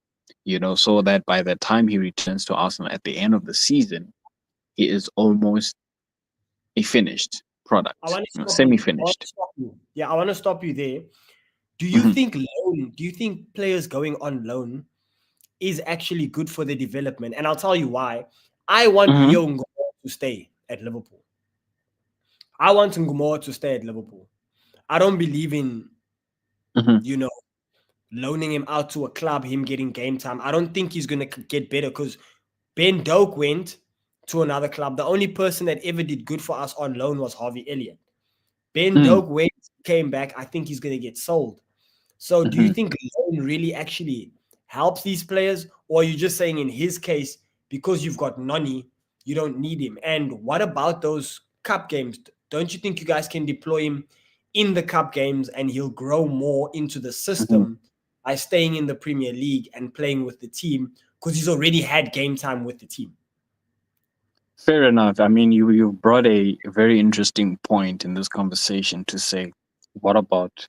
B: so that by the time he returns to Arsenal at the end of the season, he is almost a finished
A: I
B: product,
A: want to stop you. I want
B: semi-finished.
A: to stop you. Yeah, I want to stop you there. Do you
B: Hmm.
A: think loan? Do you think players going on loan is actually good for their development? And I'll tell you why. I want
B: Hmm.
A: Leo Ngoma to stay at Liverpool. I want Ngoma to stay at Liverpool. I don't believe in,
B: Hmm.
A: you know, loaning him out to a club, him getting game time. I don't think he's going to get better because Ben Doak went to another club. The only person that ever did good for us on loan was Harvey Elliott. Ben
B: Hmm.
A: Doak went, came back. I think he's going to get sold. So do you
B: Hmm.
A: think loan really actually helps these players? Or are you just saying in his case, because you've got Noni, you don't need him? And what about those cup games? Don't you think you guys can deploy him in the cup games and he'll grow more into the
B: Hmm.
A: system by staying in the Premier League and playing with the team because he's already had game time with the team?
B: Fair enough. I mean, you brought a very interesting point in this conversation to say, what about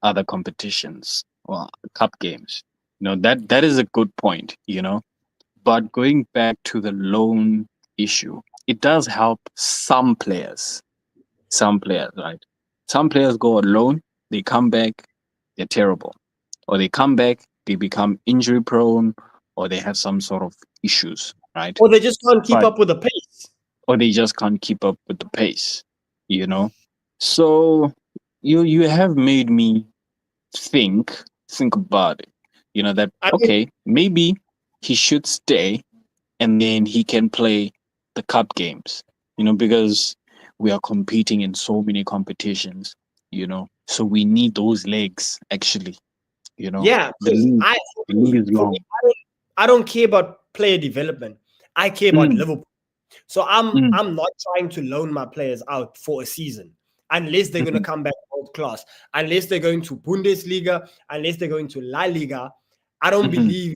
B: other competitions or cup games? That is a good point. But going back to the loan issue, it does help some players. Some players, right? Some players go on loan, they come back, they're terrible, or they come back, they become injury prone, or they have some sort of issues, right?
A: Or they just can't keep
B: But
A: up with the pace.
B: or they just can't keep up with the pace, you know. So you have made me think about it. That
A: I mean,
B: okay, maybe he should stay and then he can play the cup games, because we are competing in so many competitions, so we need those legs actually,
A: yeah,
B: the
A: because
B: league
A: I
B: the league is
A: for me,
B: long.
A: I don't care about player development. I care about
B: Mm,
A: Liverpool. So I'm
B: mm,
A: I'm not trying to loan my players out for a season unless they're going to
B: mhm,
A: come back world class, unless they're going to Bundesliga, unless they're going to La Liga. I don't
B: mhm,
A: believe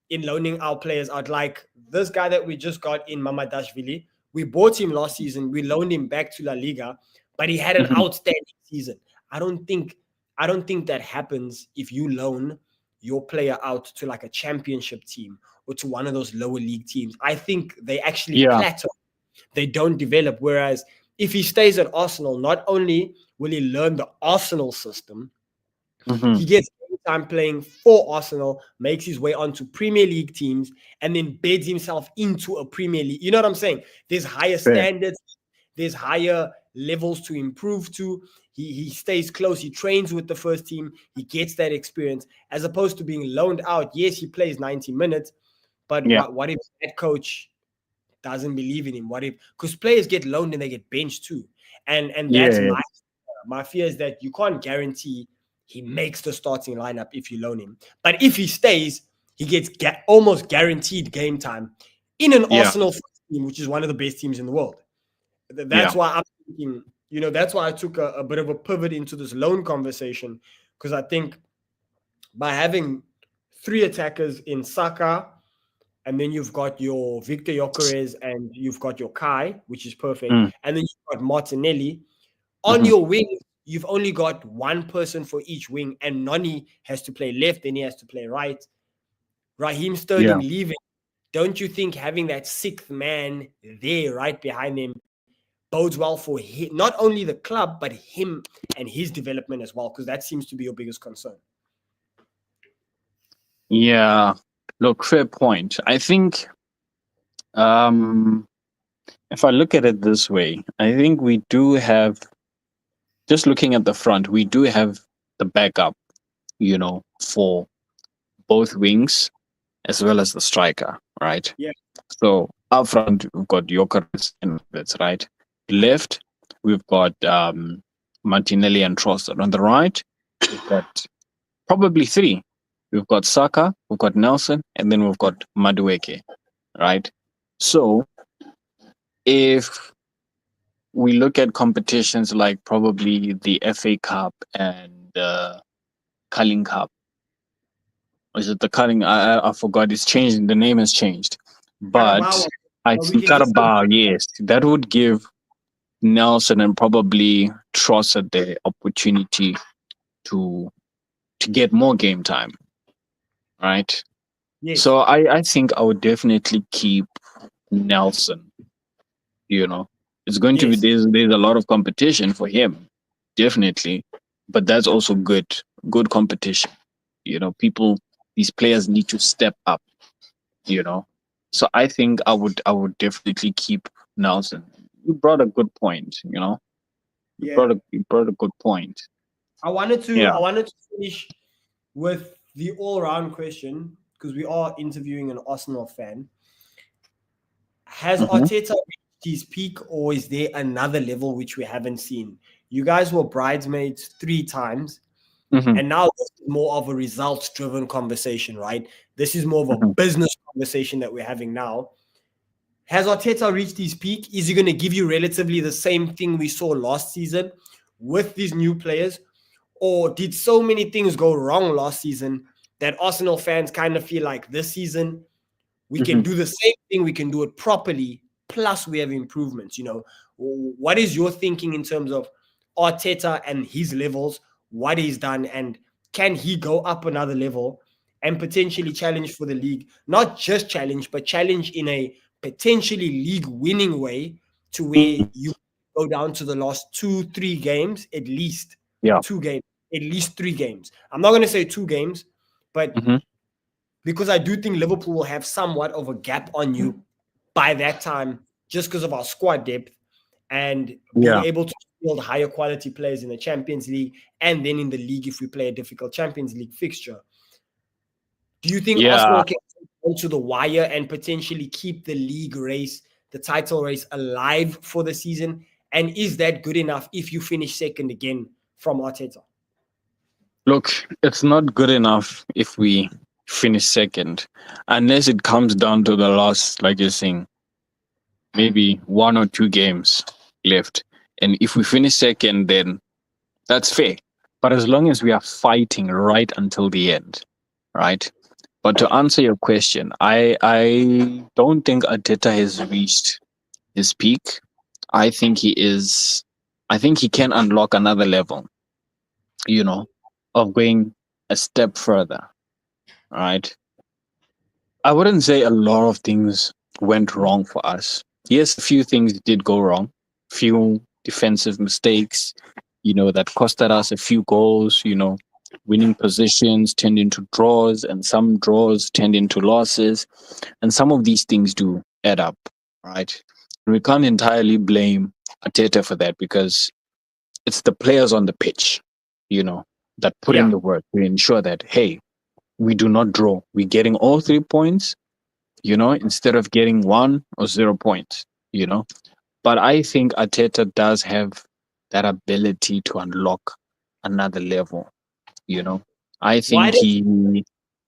A: in loaning our players out. Like this guy that we just got in Mamadashvili, we bought him last season. We loaned him back to La Liga, but he had an
B: mhm,
A: outstanding season. I don't think I don't think that happens if you loan your player out to like a championship team or to one of those lower league teams. I think they actually
B: yeah.
A: plateau, they don't develop. Whereas if he stays at Arsenal, not only will he learn the Arsenal system,
B: Mhm,
A: he gets time playing for Arsenal, makes his way onto Premier League teams, and then beds himself into a Premier League. You know what I'm saying? There's higher
B: fair.
A: standards, there's higher levels to improve to. He stays close, he trains with the first team, he gets that experience, as opposed to being loaned out. Yes, he plays 90 minutes, but
B: Yeah.
A: what if that coach doesn't believe in him? What if, because players get loaned and they get benched too, and that's
B: Yeah.
A: my fear is that you can't guarantee he makes the starting lineup if you loan him. But if he stays, he gets almost guaranteed game time in an
B: Yeah.
A: Arsenal team, which is one of the best teams in the world.
B: Yeah.
A: That's why I'm thinking, that's why I took a bit of a pivot into this loan conversation, because I think by having three attackers in Saka, and then you've got your Victor Yokeres and you've got your Kai, which is perfect.
B: Mm,
A: And then you've got Martinelli. On
B: mhm,
A: your wing, you've only got one person for each wing, and Noni has to play left, then he has to play right. Raheem
B: yeah.
A: Sterling leaving. Don't you think having that sixth man there right behind him bodes well for him, not only the club, but him and his development as well? Because that seems to be your biggest concern.
B: Yeah. Look, fair point. I think um if I look at it this way, I think we do have, just looking at the front, we do have the backup, for both wings as well as the striker, right?
A: Yeah.
B: So up front we've got Jokeris and that's right. Left we've got Martinelli and Trossard. On the right we've got probably three. We've got Saka, we've got Nelson, and then we've got Madueke, right? So if we look at competitions like probably the FA Cup and the Carling Cup. Is it the Carling? I forgot. It's changed. The name has changed.
A: Carabao,
B: But I
A: we
B: think
A: can just say
B: Carabao, yes, that would give Nelson and probably Trossard the opportunity to get more game time, right?
A: yes,
B: So I think I would definitely keep Nelson. You know, it's going to be
A: yes,
B: there's a lot of competition for him, definitely, but that's also good competition. People, these players need to step up. You know, so I think I would definitely keep Nelson. You brought a good point. You
A: yeah.
B: brought a good point.
A: I
B: Yeah.
A: wanted to finish with the all-round question because we are interviewing an Arsenal fan. Has
B: Hmm.
A: Arteta reached his peak, or is there another level which we haven't seen? You guys were bridesmaids 3 times,
B: Hmm.
A: and now this is more of a results-driven conversation, right? This is more of a
B: Hmm.
A: business conversation that we're having now. Has Arteta reached his peak? Is he going to give you relatively the same thing we saw last season with these new players? Or did so many things go wrong last season that Arsenal fans kind of feel like this season we can
B: Hmm.
A: do the same thing, we can do it properly, plus we have improvements? What is your thinking in terms of Arteta and his levels, what he's done, and can he go up another level and potentially challenge for the league? Not just challenge, but challenge in a potentially league winning way, to where
B: Hmm.
A: you go down to the last 2 3 games, at least
B: Yeah.
A: 2 games, at least 3 games. I'm not going to say 2 games, but
B: Hmm.
A: because I do think Liverpool will have somewhat of a gap on you by that time, just because of our squad depth and being
B: Yeah.
A: able to build higher quality players in the Champions League and then in the league if we play a difficult Champions League fixture. Do you think
B: Yeah.
A: Arsenal can go to the wire and potentially keep the league race, the title race alive for the season? And is that good enough if you finish second again from Arteta?
B: Look, it's not good enough if we finish second, unless it comes down to the last, like you're saying, maybe 1 or 2 games left. And if we finish second, then that's fair. But as long as we are fighting right until the end, right? But to answer your question, I don't think Arteta has reached his peak. I think he is. I think he can unlock another level. You know, of going a step further. Right. I wouldn't say a lot of things went wrong for us. Yes, a few things did go wrong. Few defensive mistakes, that costed us a few goals, winning positions turned into draws, and some draws turned into losses. And some of these things do add up, right? And we can't entirely blame Ateta for that because it's the players on the pitch, you know, that put in
A: Yeah.
B: the work to ensure that, hey, we do not draw. We're getting all 3 points, instead of getting 1 or 0 points, you know. But I think Ateta does have that ability to unlock another level, you know. I
A: Why
B: think
A: does
B: he.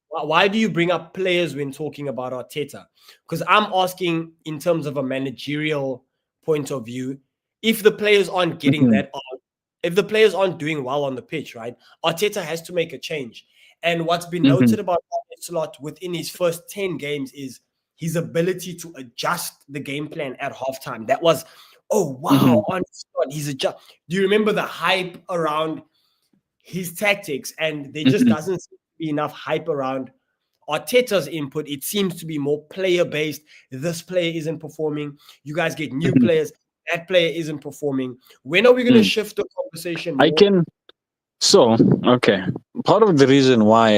A: Why do you bring up players when talking about Arteta? Because I'm asking in terms of a managerial point of view, if the players aren't getting
B: Mhm,
A: that on, if the players aren't doing well on the pitch, right? Arteta has to make a change. And what's been
B: mhm,
A: noted about Slot within his first 10 games is his ability to adjust the game plan at halftime. That was, oh
B: mhm,
A: wow, on Slot, he's adjust. Do you remember the hype around his tactics? And there just
B: mhm,
A: doesn't seem to be enough hype around Arteta's input. It seems to be more player based. This player isn't performing. You guys get new
B: mhm,
A: players. That player isn't performing. When are we going to
B: mm.
A: shift the conversation
B: I
A: more?
B: can. So, okay. Part of the reason why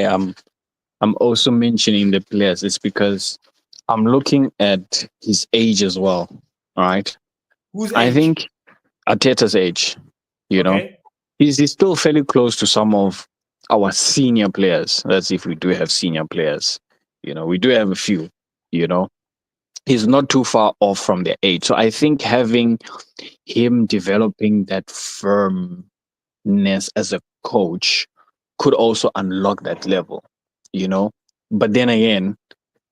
B: I'm also mentioning the players is because I'm looking at his age as well. All right.
A: Whose
B: I
A: age?
B: think Ateta's age, you know,
A: Okay.
B: he's still fairly close to some of our senior players. That's if we do have senior players. We do have a few, you know. He's not too far off from their age. So I think having him developing that firmness as a coach could also unlock that level, you know. But then again,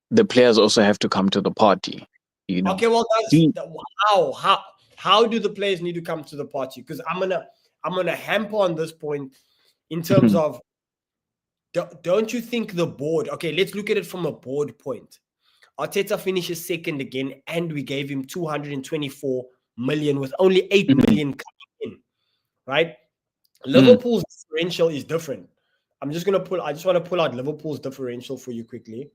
B: the players also have to come to the party, you know.
A: Okay. Well,
B: He,
A: wow. How do the players need to come to the party? Because I'm gonna hamper on this point in terms
B: Mhm.
A: of, don't you think the board? Okay, let's look at it from a board point. Arteta finishes second again, and we gave him 224 million with only 8
B: Mhm.
A: million coming in, right?
B: Mm.
A: Liverpool's differential is different. I just want to pull out Liverpool's differential for you quickly.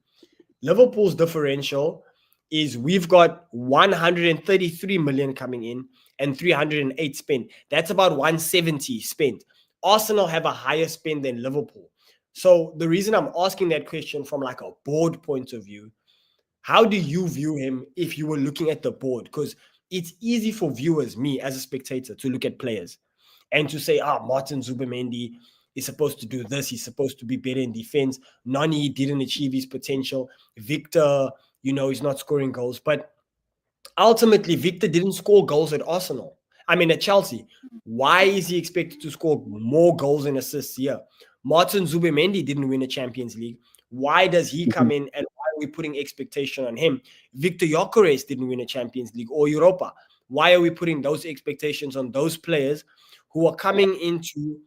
A: Liverpool's differential is we've got 133 million coming in and 308 spent. That's about 170 spent. Arsenal have a higher spend than Liverpool. So the reason I'm asking that question from like a board point of view, how do you view him if you were looking at the board? Because it's easy for viewers, me as a spectator, to look at players and to say, Martin Zubimendi is supposed to do this. He's supposed to be better in defense. Nani didn't achieve his potential. Victor, he's not scoring goals. But ultimately, Victor didn't score goals at Arsenal. I mean, at Chelsea. Why is he expected to score more goals and assists here? Martin Zubimendi didn't win a Champions League. Why does he come
B: Mhm.
A: in, and why are we putting expectation on him? Victor Gyökeres didn't win a Champions League or Europa. Why are we putting those expectations on those players who are coming into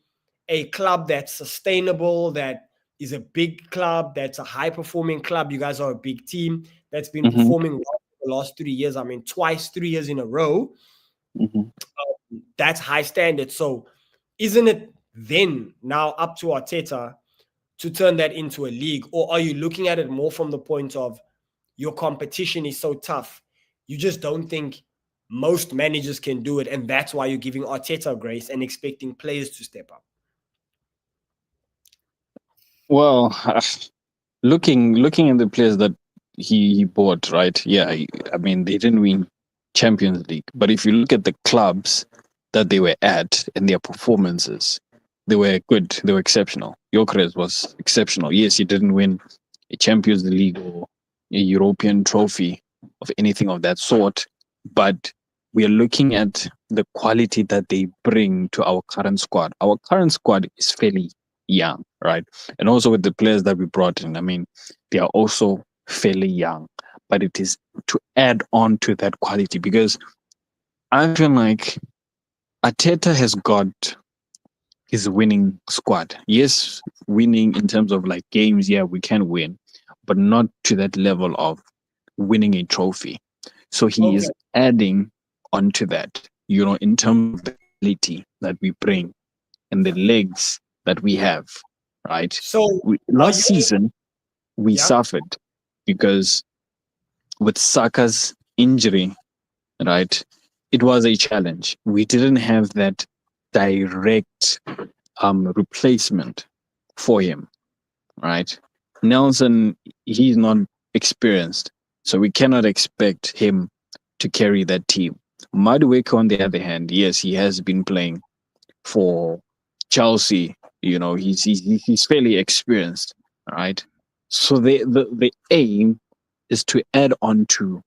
A: a club that's sustainable, that is a big club, that's a high-performing club? You guys are a big team that's been
B: Mhm.
A: performing well the last 3 years. I mean, twice, 3 years in a row.
B: Mhm.
A: That's high standard. So isn't it then now up to Arteta to turn that into a league? Or are you looking at it more from the point of your competition is so tough, you just don't think most managers can do it, and that's why you're giving Arteta grace and expecting players to step up?
B: Well, looking at the players that he bought, right? Yeah, I mean they didn't win Champions League, but if you look at the clubs that they were at and their performances, they were good. They were exceptional. Gyökeres was exceptional. Yes, he didn't win a Champions League or a European trophy of anything of that sort, but we are looking at the quality that they bring to our current squad. Our current squad is fairly young, right? And also with the players that we brought in, I mean, they are also fairly young, but it is to add on to that quality because I feel like Ateta has got his winning squad. Yes, winning in terms of like games, yeah, we can win, but not to that level of winning a trophy. So he
A: Okay.
B: is adding onto that, in terms of the quality that we bring and the legs that we have, right?
A: So are
B: Last
A: you,
B: season, we
A: yeah?
B: suffered because with Saka's injury, right, it was a challenge. We didn't have that direct replacement for him, right? Nelson, he's not experienced, so we cannot expect him to carry that team. Madueke, on the other hand, yes, he has been playing for Chelsea. He's fairly experienced, right? So the aim is to add on to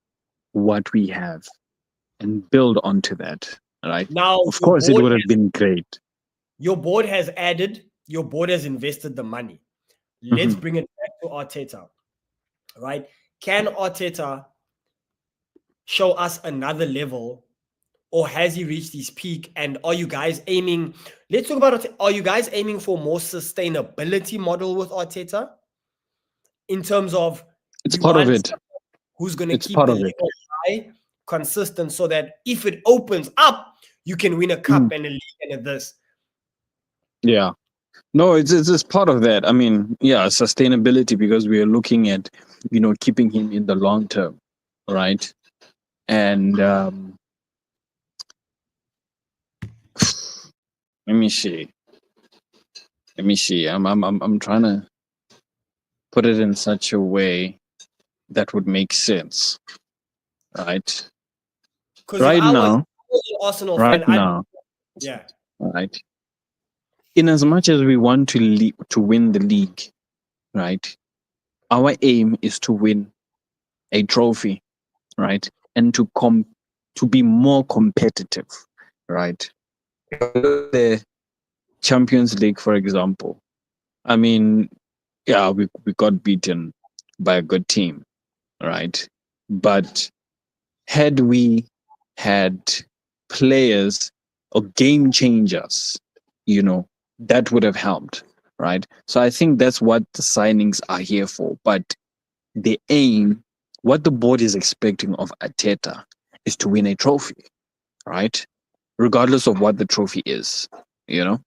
B: what we have and build onto that, right?
A: Now
B: Of course, it would have been great.
A: your board has invested the money. Let's
B: Mhm.
A: bring it back to Arteta, right? Can Arteta show us another level, or has he reached his peak? And are you guys aiming? Let's talk about it. Are you guys aiming for more sustainability model with Arteta in terms of
B: It's
A: you
B: part of
A: want
B: it.
A: someone who's going to
B: It's
A: keep
B: part
A: the
B: of it.
A: level high, consistent, so that if it opens up, you can win a
B: Mhm.
A: cup and a league and a this.
B: Yeah. No, it's just part of that. I mean, yeah, sustainability because we are looking at, keeping him in the long term, right? And let me see. Let me see. I'm trying to put it in such a way that would make sense, right?
A: Because if
B: Right
A: I was
B: now,
A: an Arsenal
B: right
A: fan,
B: now,
A: yeah.
B: right. In as much as we want to win the league, right? Our aim is to win a trophy, right? And to be more competitive, right? The Champions League, for example. I mean, yeah, we got beaten by a good team, right? But had we had players or game changers, that would have helped, right? So I think that's what the signings are here for. But the aim, what the board is expecting of Arteta is to win a trophy, right? Regardless of what the trophy is, you know,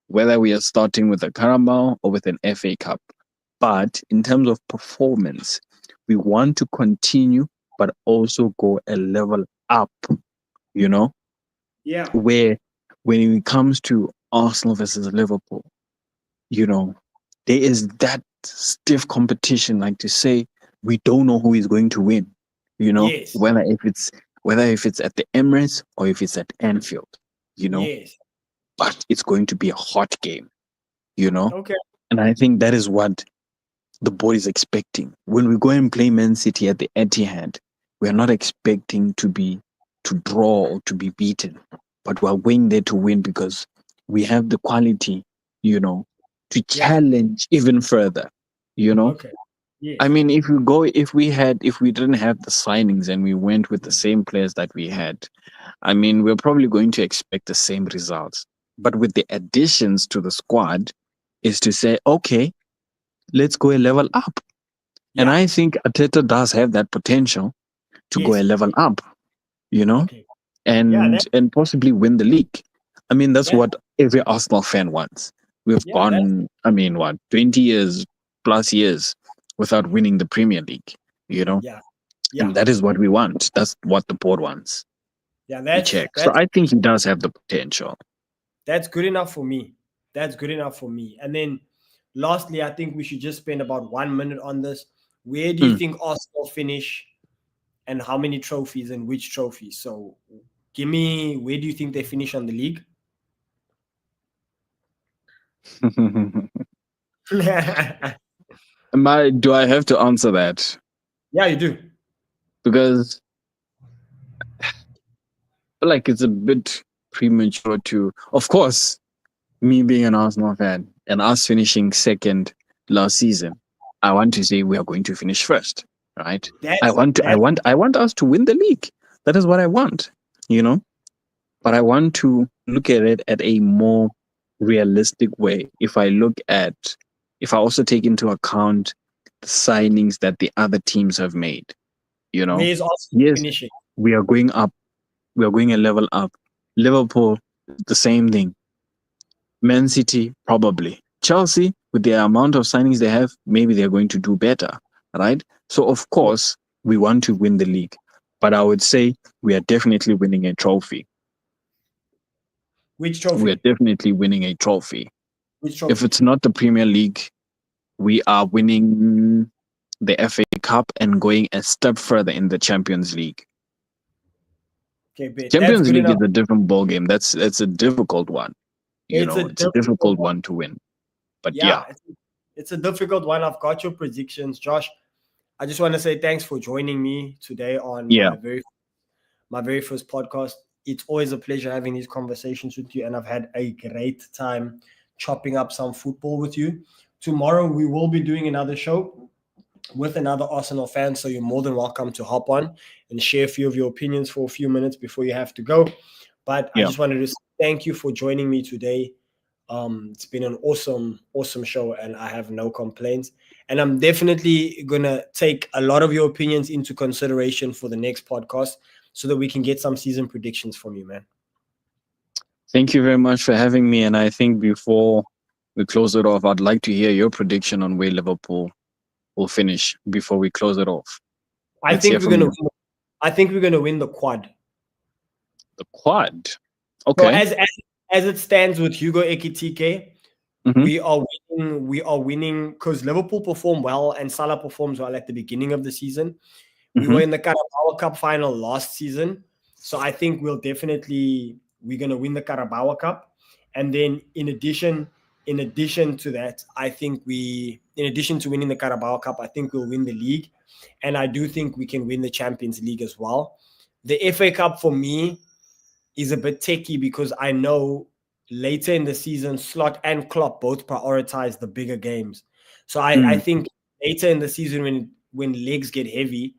B: whether we are starting with a Carabao or with an FA Cup. But in terms of performance, we want to continue, but also go a level up, you know,
A: Yeah.
B: where when it comes to Arsenal versus Liverpool, you know, there is that stiff competition, like to say, we don't know who is going to win,
A: Yes.
B: whether if it's at the Emirates or if it's at Anfield, you know,
A: Yes.
B: but it's going to be a hot game, you know.
A: Okay.
B: And I think that is what the board is expecting. When we go and play Man City at the Etihad, we are not expecting to draw or to be beaten, but we're going there to win because we have the quality, to
A: Yeah.
B: challenge even further. You know,
A: Okay. Yes.
B: I mean, if we didn't have the signings and we went with the same players that we had, I mean, we're probably going to expect the same results. But with the additions to the squad, is to say, okay, let's go a level up. And
A: Yeah.
B: I think Ateta does have that potential to go a
A: Yes.
B: level up, you know,
A: Okay. Yeah.
B: and possibly win the league. I mean, that's
A: That.
B: what every Arsenal fan wants. We've
A: Yeah. That.
B: gone, I mean, what, 20 years plus years without winning the Premier League,
A: Yeah.
B: and
A: Yeah.
B: that is what we want. That's what the board wants.
A: Yeah.
B: We
A: That's
B: check. So
A: that's
B: I think he does have the potential.
A: that's good enough for me. That's good enough for me. And then, lastly, I think we should just spend about 1 minute on this. Where do you
B: Mm.
A: think Arsenal finish, and how many trophies and which trophies? So, give me, where do you think they finish on the league?
B: Do I have to answer that?
A: Yeah, you do.
B: Because feel like it's a bit premature to, of course, me being an Arsenal fan and us finishing second last season, I want to say we are going to finish first, right? I
A: That's
B: want to, I
A: that.
B: want, I want us to win the league. That is what I want, you know. But I want to look at it at a more realistic way. If I also take into account the signings that the other teams have made, you know.
A: Where is Arsenal
B: Yes,
A: finishing?
B: we are going up. We are going a level up. Liverpool, the same thing. Man City, probably. Chelsea, with the amount of signings they have, maybe they're going to do better, right? So, of course, we want to win the league. But I would say we are definitely winning a trophy.
A: Which
B: We are
A: trophy?
B: definitely winning a trophy.
A: Which
B: If
A: trophy?
B: it's not the Premier League, we are winning the FA Cup and going a step further in the Champions League.
A: Okay, bet. That's
B: Champions
A: good
B: League
A: enough.
B: is a different ballgame. That's a difficult one.
A: It's a
B: It's a
A: difficult
B: difficult
A: one.
B: one to win. But yeah,
A: Yeah, it's a difficult one. I've got your predictions, Josh. I just want to say thanks for joining me today on
B: yeah,
A: my very first podcast. It's always a pleasure having these conversations with you, and I've had a great time chopping up some football with you. Tomorrow we will be doing another show with another Arsenal fan, so you're more than welcome to hop on and share a few of your opinions for a few minutes before you have to go. But I
B: yeah.
A: just wanted to say thank you for joining me today. It's been an awesome show, and I have no complaints. And I'm definitely gonna take a lot of your opinions into consideration for the next podcast, so that we can get some season predictions from you, man.
B: Thank you very much for having me. And I think before we close it off, I'd like to hear your prediction on where Liverpool will finish before we close it off.
A: I
B: Let's
A: think
B: hear
A: we're
B: from
A: gonna
B: you.
A: win. I think we're gonna win the quad.
B: The quad.
A: So
B: Okay.
A: as it stands with Hugo Ekitike,
B: Mm-hmm.
A: we are winning because Liverpool performed well and Salah performs well at the beginning of the season. We
B: Mm-hmm.
A: were in the Carabao Cup final last season, so I think we're gonna win the Carabao Cup, and then in addition to that, I think in addition to winning the Carabao Cup, I think we'll win the league, and I do think we can win the Champions League as well. The FA Cup for me is a bit techie because I know later in the season, Slot and Klopp both prioritize the bigger games. So I
B: Mm,
A: think later in the season when legs get heavy,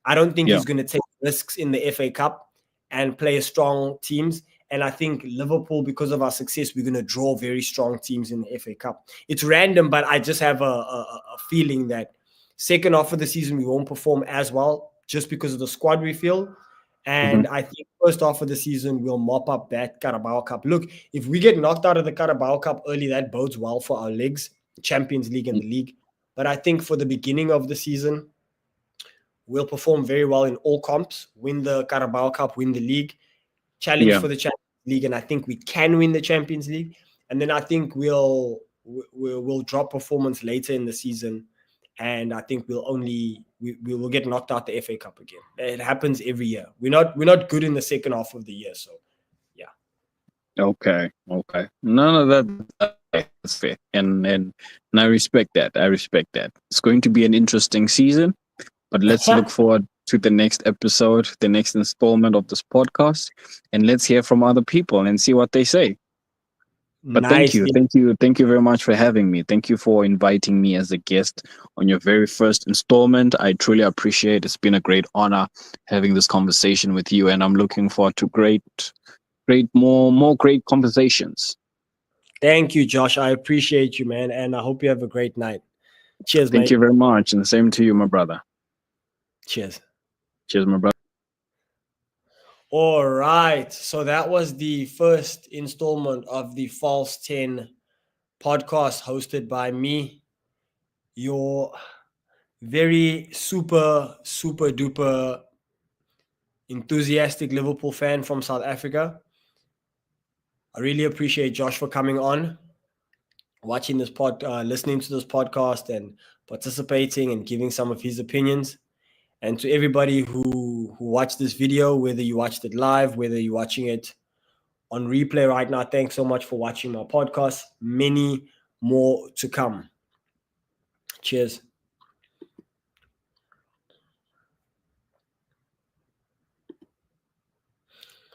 A: I don't think
B: yeah.
A: he's going to take risks in the FA Cup. and play strong teams. And I think Liverpool, because of our success, we're going to draw very strong teams in the FA Cup. It's random, but I just have a feeling that second half of the season, we won't perform as well just because of the squad we feel. And I think first half of the season, we'll mop up that Carabao Cup. Look, if we get knocked out of the Carabao Cup early, that bodes well for our legs, Champions League and the league. But I think for the beginning of the season, we'll perform very well in all comps, win the Carabao Cup, win the league, challenge for the Champions League, and I think we can win the Champions League. And then I think we'll drop performance later in the season, and I think we will get knocked out the FA Cup again. It happens every year. We're not good in the second half of the year, so yeah.
B: Okay. None of that's fair, and I respect that. It's going to be an interesting season, but let's look forward to the next episode, the next installment of this podcast, and let's hear from other people and see what they say. But
A: Nice.
B: thank you very much for having me. Thank you for inviting me as a guest on your very first installment. I truly appreciate it. It's been a great honor having this conversation with you, and I'm looking forward to more great conversations.
A: Thank you, Josh. I appreciate you, man, and I hope you have a great night. Cheers, mate.
B: Thank you very much, and the same to you, my brother.
A: Cheers.
B: Cheers, my brother.
A: All right. So that was the first installment of the False 10 podcast hosted by me, your very super duper enthusiastic Liverpool fan from South Africa. I really appreciate Josh for coming on, watching this listening to this podcast and participating and giving some of his opinions. And to everybody who watched this video, whether you watched it live, whether you're watching it on replay right now, thanks so much for watching my podcast. Many more to come. Cheers.